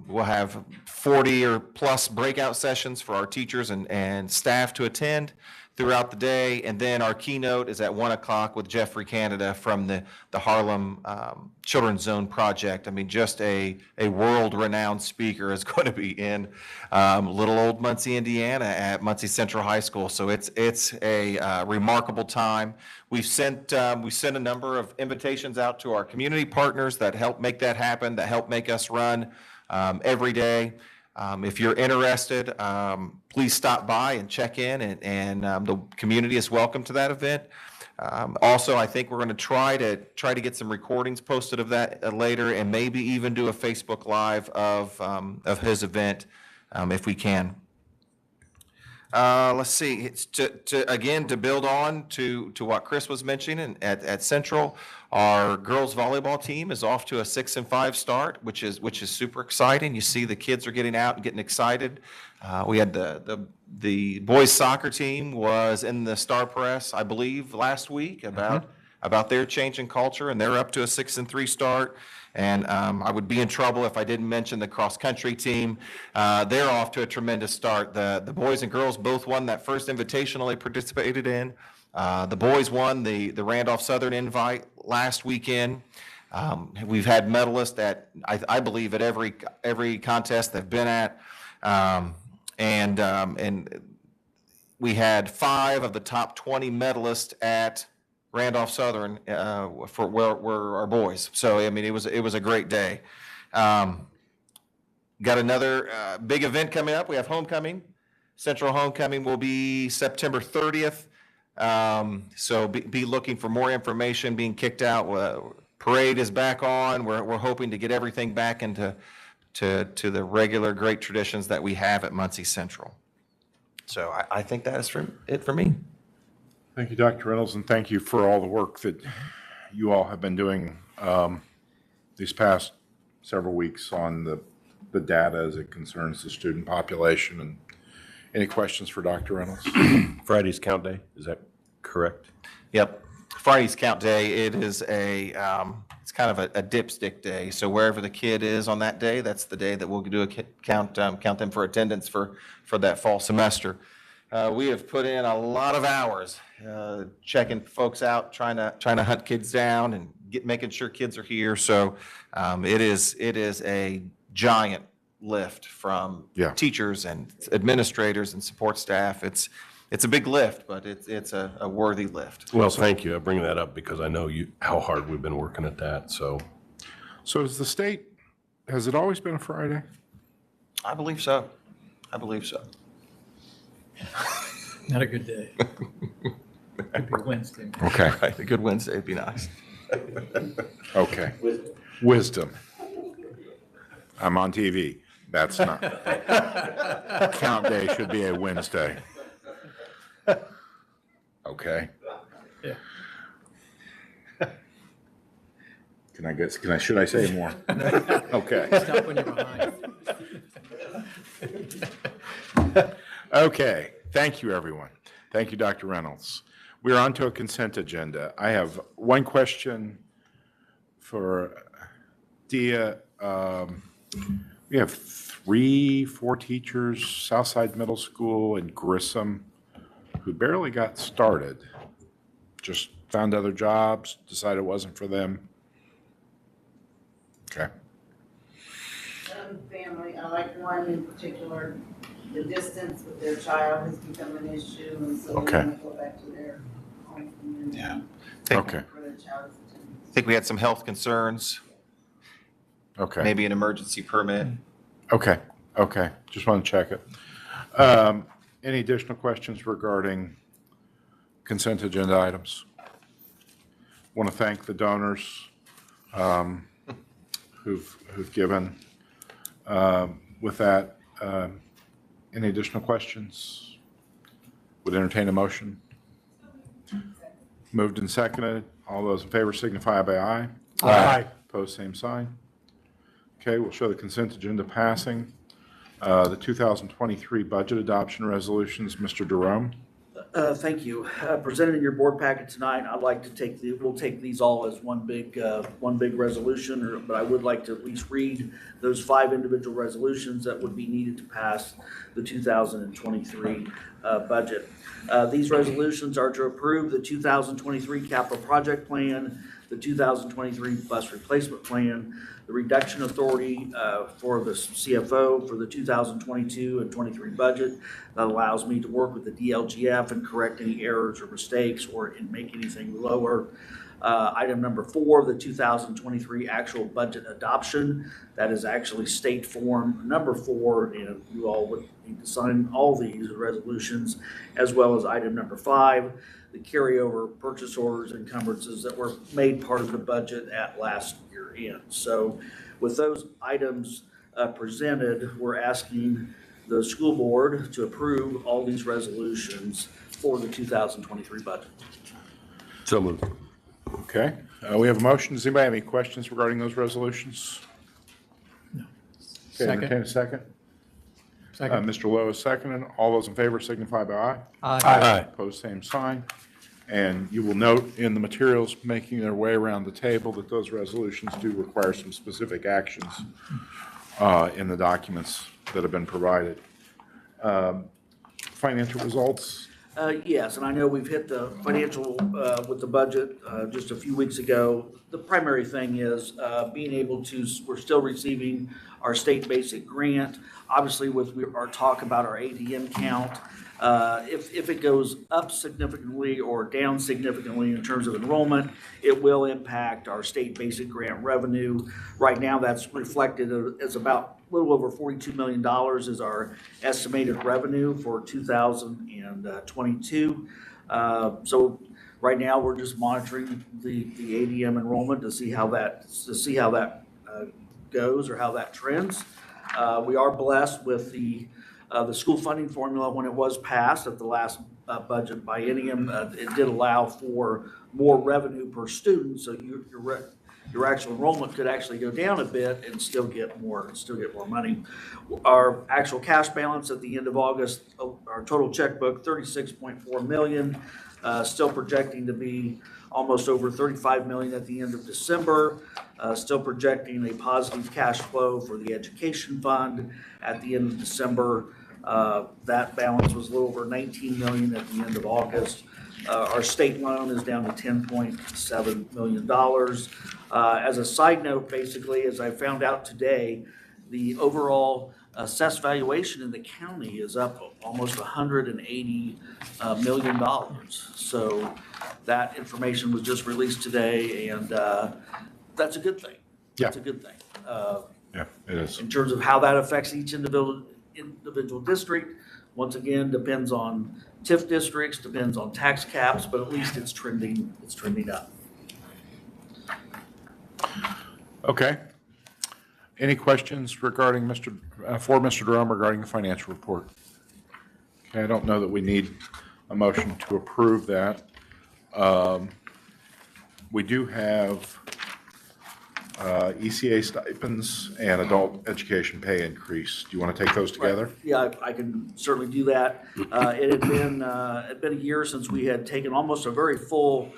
Speaker 13: we'll have 40 or plus breakout sessions for our teachers and staff to attend throughout the day. And then our keynote is at 1 o'clock with Jeffrey Canada from the Harlem Children's Zone Project. I mean, just a world-renowned speaker is going to be in little old Muncie, Indiana at Muncie Central High School. So it's a remarkable time. We sent a number of invitations out to our community partners that help make that happen, that help make us run every day. If you're interested, please stop by and check in, and the community is welcome to that event. Also, I think we're going to try to get some recordings posted of that later, and maybe even do a Facebook Live of his event if we can. Let's see. It's to build on to what Chris was mentioning at Central. Our girls volleyball team is off to a 6-5 start, which is super exciting. You see the kids are getting out and getting excited. We had the boys soccer team was in the Star Press, I believe, last week about their change in culture, and they're up to a 6-3 start. And I would be in trouble if I didn't mention the cross-country team. They're off to a tremendous start. The boys and girls both won that first invitational they participated in. The boys won the Randolph Southern Invite last weekend. We've had medalists at, I believe, at every contest they've been at. And we had 5 of the top 20 medalists at Randolph Southern for were our boys. So I mean, it was a great day. Got another big event coming up. We have homecoming. Central homecoming will be September 30th. So be looking for more information being kicked out. Parade is back on. We're hoping to get everything back into the regular great traditions that we have at Muncie Central. So I think that is it for me.
Speaker 9: Thank you, Dr. Reynolds, and thank you for all the work that you all have been doing these past several weeks on the data as it concerns the student population. And any questions for Dr. Reynolds?
Speaker 14: Friday's count day, is that correct?
Speaker 13: Yep. Friday's count day. It is it's kind of a dipstick day. So wherever the kid is on that day, that's the day that we'll do a count them for attendance for that fall semester. We have put in a lot of hours checking folks out, trying to hunt kids down and making sure kids are here. So it is a giant lift from teachers and administrators and support staff. It's a big lift, but it's a worthy lift.
Speaker 14: Well, thank you. I bring that up because I know how hard we've been working at that. So
Speaker 9: is the state, has it always been a Friday?
Speaker 13: I believe so.
Speaker 2: Not a good day. Could be Wednesday.
Speaker 9: Okay.
Speaker 13: Right, a good Wednesday would be nice.
Speaker 9: Okay. Wisdom. I'm on TV. That's not. Count day should be a Wednesday. Okay.
Speaker 2: Yeah.
Speaker 9: Should I say more? Okay.
Speaker 2: Stop when you're behind.
Speaker 9: Okay. Thank you, everyone. Thank you, Dr. Reynolds. We're on to a consent agenda. I have one question for Dia. We have 4 teachers, Southside Middle School and Grissom, who barely got started. Just found other jobs, decided it wasn't for them. Okay.
Speaker 7: Family, I like one in particular, the distance with their child has become an issue, and so they
Speaker 9: Okay.
Speaker 7: want to go back to their home community.
Speaker 13: Yeah.
Speaker 9: Okay.
Speaker 7: For their child's attendance.
Speaker 13: I think we had some health concerns,
Speaker 9: Okay.
Speaker 13: maybe an emergency permit.
Speaker 9: Okay. Just want to check it. Any additional questions regarding consent agenda items? Want to thank the donors who've given. With that, any additional questions? Would entertain a motion. Moved and seconded. All those in favor signify by aye.
Speaker 4: Aye.
Speaker 9: Opposed, same sign. Okay, we'll show the consent agenda passing. The 2023 budget adoption resolutions, Mr. Jerome.
Speaker 1: Thank you. Presented in your board packet tonight, I'd like to we'll take these all as one big resolution, but I would like to at least read those 5 individual resolutions that would be needed to pass the 2023 budget. These resolutions are to approve the 2023 capital project plan, the 2023 bus replacement plan, the reduction authority for the CFO for the 2022 and 23 budget that allows me to work with the DLGF and correct any errors or mistakes or make anything lower. Item number 4, the 2023 actual budget adoption. That is actually state form number 4, and you all would need to sign all these resolutions, as well as item number 5, the carryover purchase orders and encumbrances that were made part of the budget at last year end. So with those items presented, we're asking the school board to approve all these resolutions for the 2023 budget.
Speaker 14: So moved.
Speaker 9: Okay, we have a motion. Does anybody have any questions regarding those resolutions?
Speaker 2: No.
Speaker 9: Okay, entertain a second.
Speaker 2: Second.
Speaker 9: Mr. Lowe is seconded. All those in favor signify by aye.
Speaker 2: Aye.
Speaker 9: Opposed, same sign. And you will note in the materials making their way around the table that those resolutions do require some specific actions in the documents that have been provided. Financial results.
Speaker 1: Yes, and I know we've hit the financial with the budget just a few weeks ago. The primary thing is being able to, we're still receiving our state basic grant. Obviously, with our talk about our ADM count, if it goes up significantly or down significantly in terms of enrollment, it will impact our state basic grant revenue. Right now, that's reflected as about a little over $42 million is our estimated revenue for 2022. So right now, we're just monitoring the ADM enrollment to see how that goes or how that trends. We are blessed with the school funding formula when it was passed at the last budget biennium. It did allow for more revenue per student, so your actual enrollment could actually go down a bit and still get more money. Our actual cash balance at the end of August, our total checkbook, $36.4 million, still projecting to be almost over $35 million at the end of December. Still projecting a positive cash flow for the education fund at the end of December. That balance was a little over $19 million at the end of August. Our state loan is down to $10.7 million. As a side note, basically, as I found out today, the overall assessed valuation in the county is up almost $180 million. So that information was just released today, and that's a good thing. That's a good thing.
Speaker 9: Yeah, it is.
Speaker 1: In terms of how that affects each individual district, once again, depends on TIF districts, depends on tax caps, but at least it's trending up.
Speaker 9: Okay. Any questions regarding for Mr. Jerome regarding the financial report? Okay, I don't know that we need a motion to approve that. We do have ECA stipends and adult education pay increase. Do you want to take those together?
Speaker 1: Right. Yeah, I can certainly do that. It had been a year since we had taken almost a very full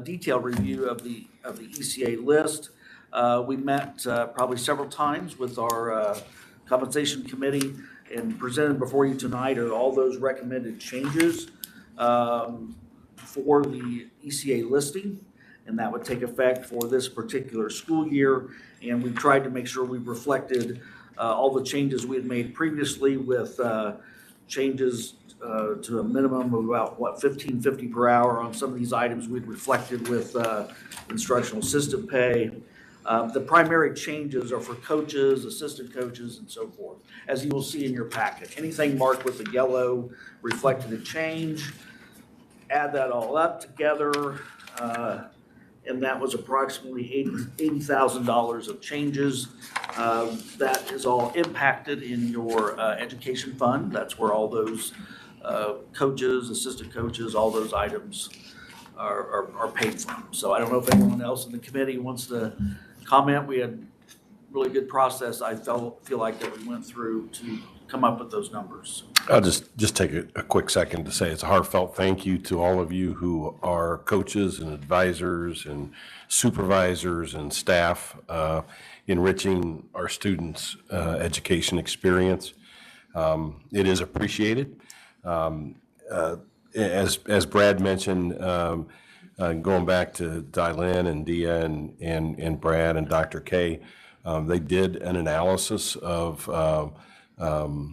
Speaker 1: detailed review of the ECA list. We met probably several times with our compensation committee, and presented before you tonight are all those recommended changes for the ECA listing, and that would take effect for this particular school year. And we tried to make sure we reflected all the changes we had made previously with changes to a minimum of about $15.50 per hour on some of these items we'd reflected with instructional assistant pay. The primary changes are for coaches, assistant coaches, and so forth, as you will see in your packet. Anything marked with the yellow reflected a change. Add that all up together, and that was approximately $80,000 of changes. That is all impacted in your education fund. That's where all those coaches, assistant coaches, all those items are paid from. So I don't know if anyone else in the committee wants to comment. We had really good process. I feel like that we went through to come up with those numbers.
Speaker 14: I'll just take a quick second to say it's a heartfelt thank you to all of you who are coaches and advisors and supervisors and staff enriching our students' education experience. It is appreciated. As Brad mentioned, going back to Dylan and Dia and Brad and Dr. K, they did an analysis of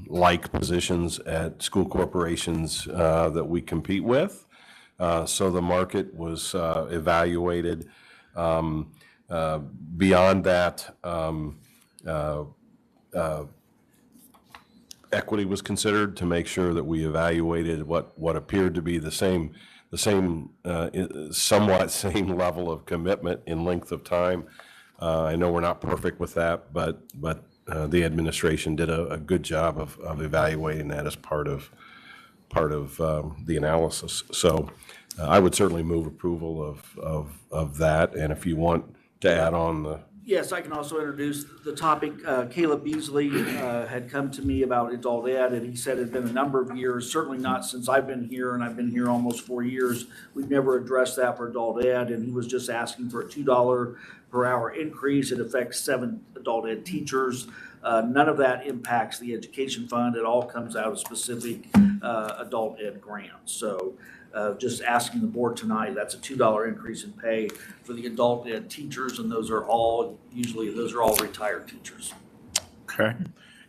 Speaker 14: like positions at school corporations that we compete with. So the market was evaluated. Beyond that, equity was considered to make sure that we evaluated what appeared to be the same somewhat same level of commitment in length of time. I know we're not perfect with that, but the administration did a good job of evaluating that as part of the analysis. So I would certainly move approval of that. And if you want to add on the.
Speaker 1: Yes, I can also introduce the topic. Caleb Beasley had come to me about adult ed, and he said it had been a number of years, certainly not since I've been here, and I've been here almost 4 years. We've never addressed that for adult ed, and he was just asking for a $2 per hour increase. It affects 7 adult ed teachers. None of that impacts the education fund. It all comes out of specific adult ed grants. So just asking the board tonight, that's a $2 increase in pay for the adult ed teachers, and those are all retired teachers.
Speaker 9: Okay.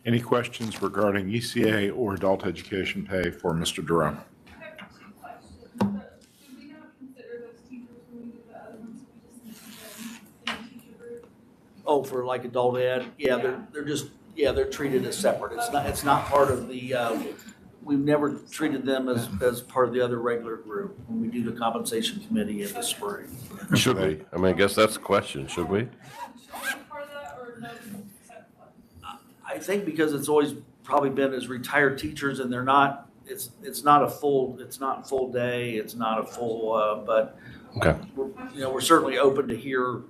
Speaker 9: Any questions regarding ECA or adult education pay for Mr. Durham?
Speaker 12: I have 2 questions. Did we not consider those teachers when we did the other ones? We just mentioned them in the teacher group?
Speaker 1: Oh, for like adult ed? Yeah, they're treated as separate. It's not part of the, we've never treated them as part of the other regular group when we do the compensation committee in the spring.
Speaker 14: Should we? I mean, I guess that's the question. Should we?
Speaker 12: Part of that or no?
Speaker 1: I think because it's always probably been as retired teachers, and they're not, it's not full day, it's not a full, but
Speaker 14: Okay.
Speaker 1: we're certainly open to hear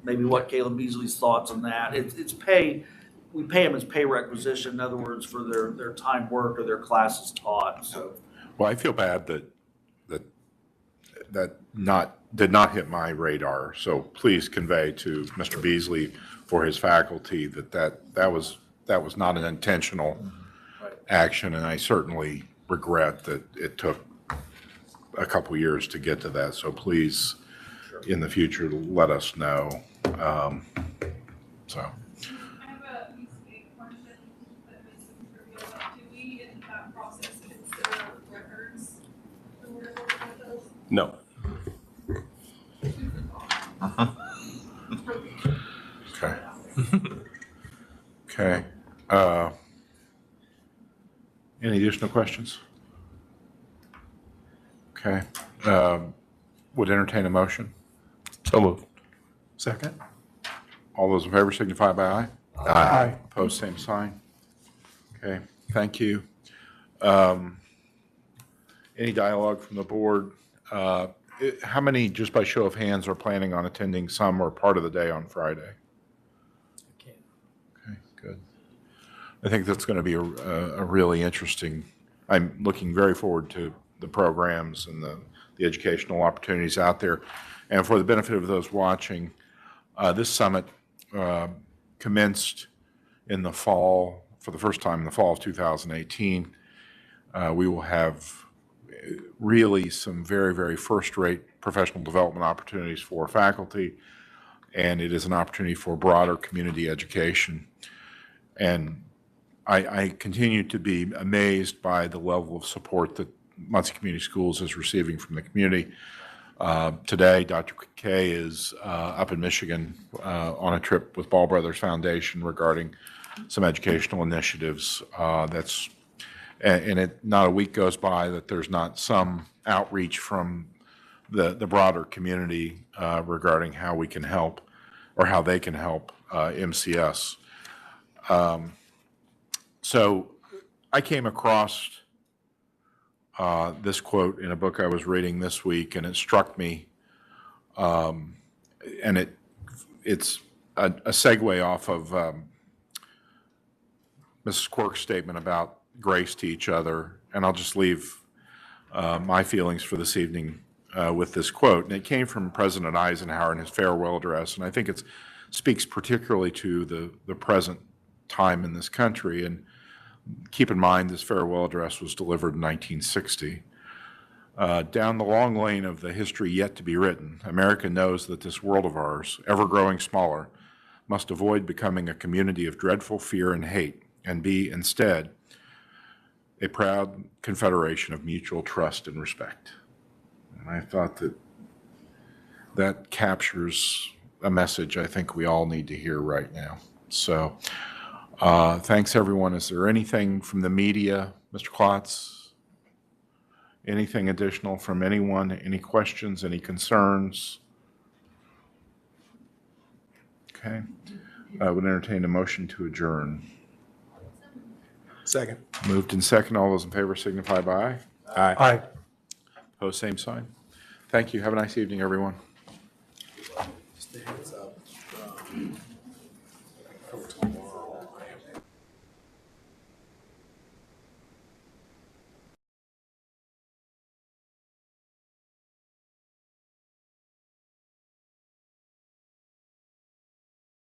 Speaker 1: maybe what Caleb Beasley's thoughts on that. It's pay, we pay them as pay requisition, in other words, for their time worked or their classes taught, so.
Speaker 9: Well, I feel bad that did not hit my radar. So please convey to Mr. Beasley for his faculty that was not an intentional action, and I certainly regret that it took a couple years to get to that. So please, in the future, let us know. So.
Speaker 12: I have a ECA question that makes some trivia. Do we, in that process, consider records? When we're looking at those?
Speaker 14: No.
Speaker 9: Okay. Okay. Any additional questions? Okay. Would entertain a motion.
Speaker 14: So moved.
Speaker 4: Second?
Speaker 9: All those in favor signify by aye.
Speaker 4: Aye.
Speaker 9: Opposed, same sign. Okay, thank you. Any dialogue from the board? How many, just by show of hands, are planning on attending some or part of the day on Friday? Okay, good. I think that's going to be a really interesting, I'm looking very forward to the programs and the educational opportunities out there. And for the benefit of those watching, this summit commenced in the fall, for the first time in the fall of 2018. We will have really some very, very first-rate professional development opportunities for faculty, and it is an opportunity for broader community education. And I continue to be amazed by the level of support that Muncie Community Schools is receiving from the community. Today, Dr. Kay is up in Michigan on a trip with Ball Brothers Foundation regarding some educational initiatives. Not a week goes by that there's not some outreach from the broader community regarding how we can help or how they can help MCS. So I came across this quote in a book I was reading this week, and it struck me. And it's a segue off of Mrs. Quirk's statement about grace to each other. And I'll just leave my feelings for this evening with this quote. And it came from President Eisenhower in his farewell address. And I think it speaks particularly to the present time in this country. And keep in mind, this farewell address was delivered in 1960. Down the long lane of the history yet to be written, America knows that this world of ours, ever growing smaller, must avoid becoming a community of dreadful fear and hate, and be instead a proud confederation of mutual trust and respect. And I thought that captures a message I think we all need to hear right now. So thanks, everyone. Is there anything from the media, Mr. Klotz? Anything additional from anyone? Any questions, any concerns? Okay. I would entertain a motion to adjourn.
Speaker 5: Second.
Speaker 9: Moved and second. All those in favor signify by aye.
Speaker 5: Aye.
Speaker 4: Aye.
Speaker 9: Opposed, same sign. Thank you. Have a nice evening, everyone.
Speaker 5: Just a heads up.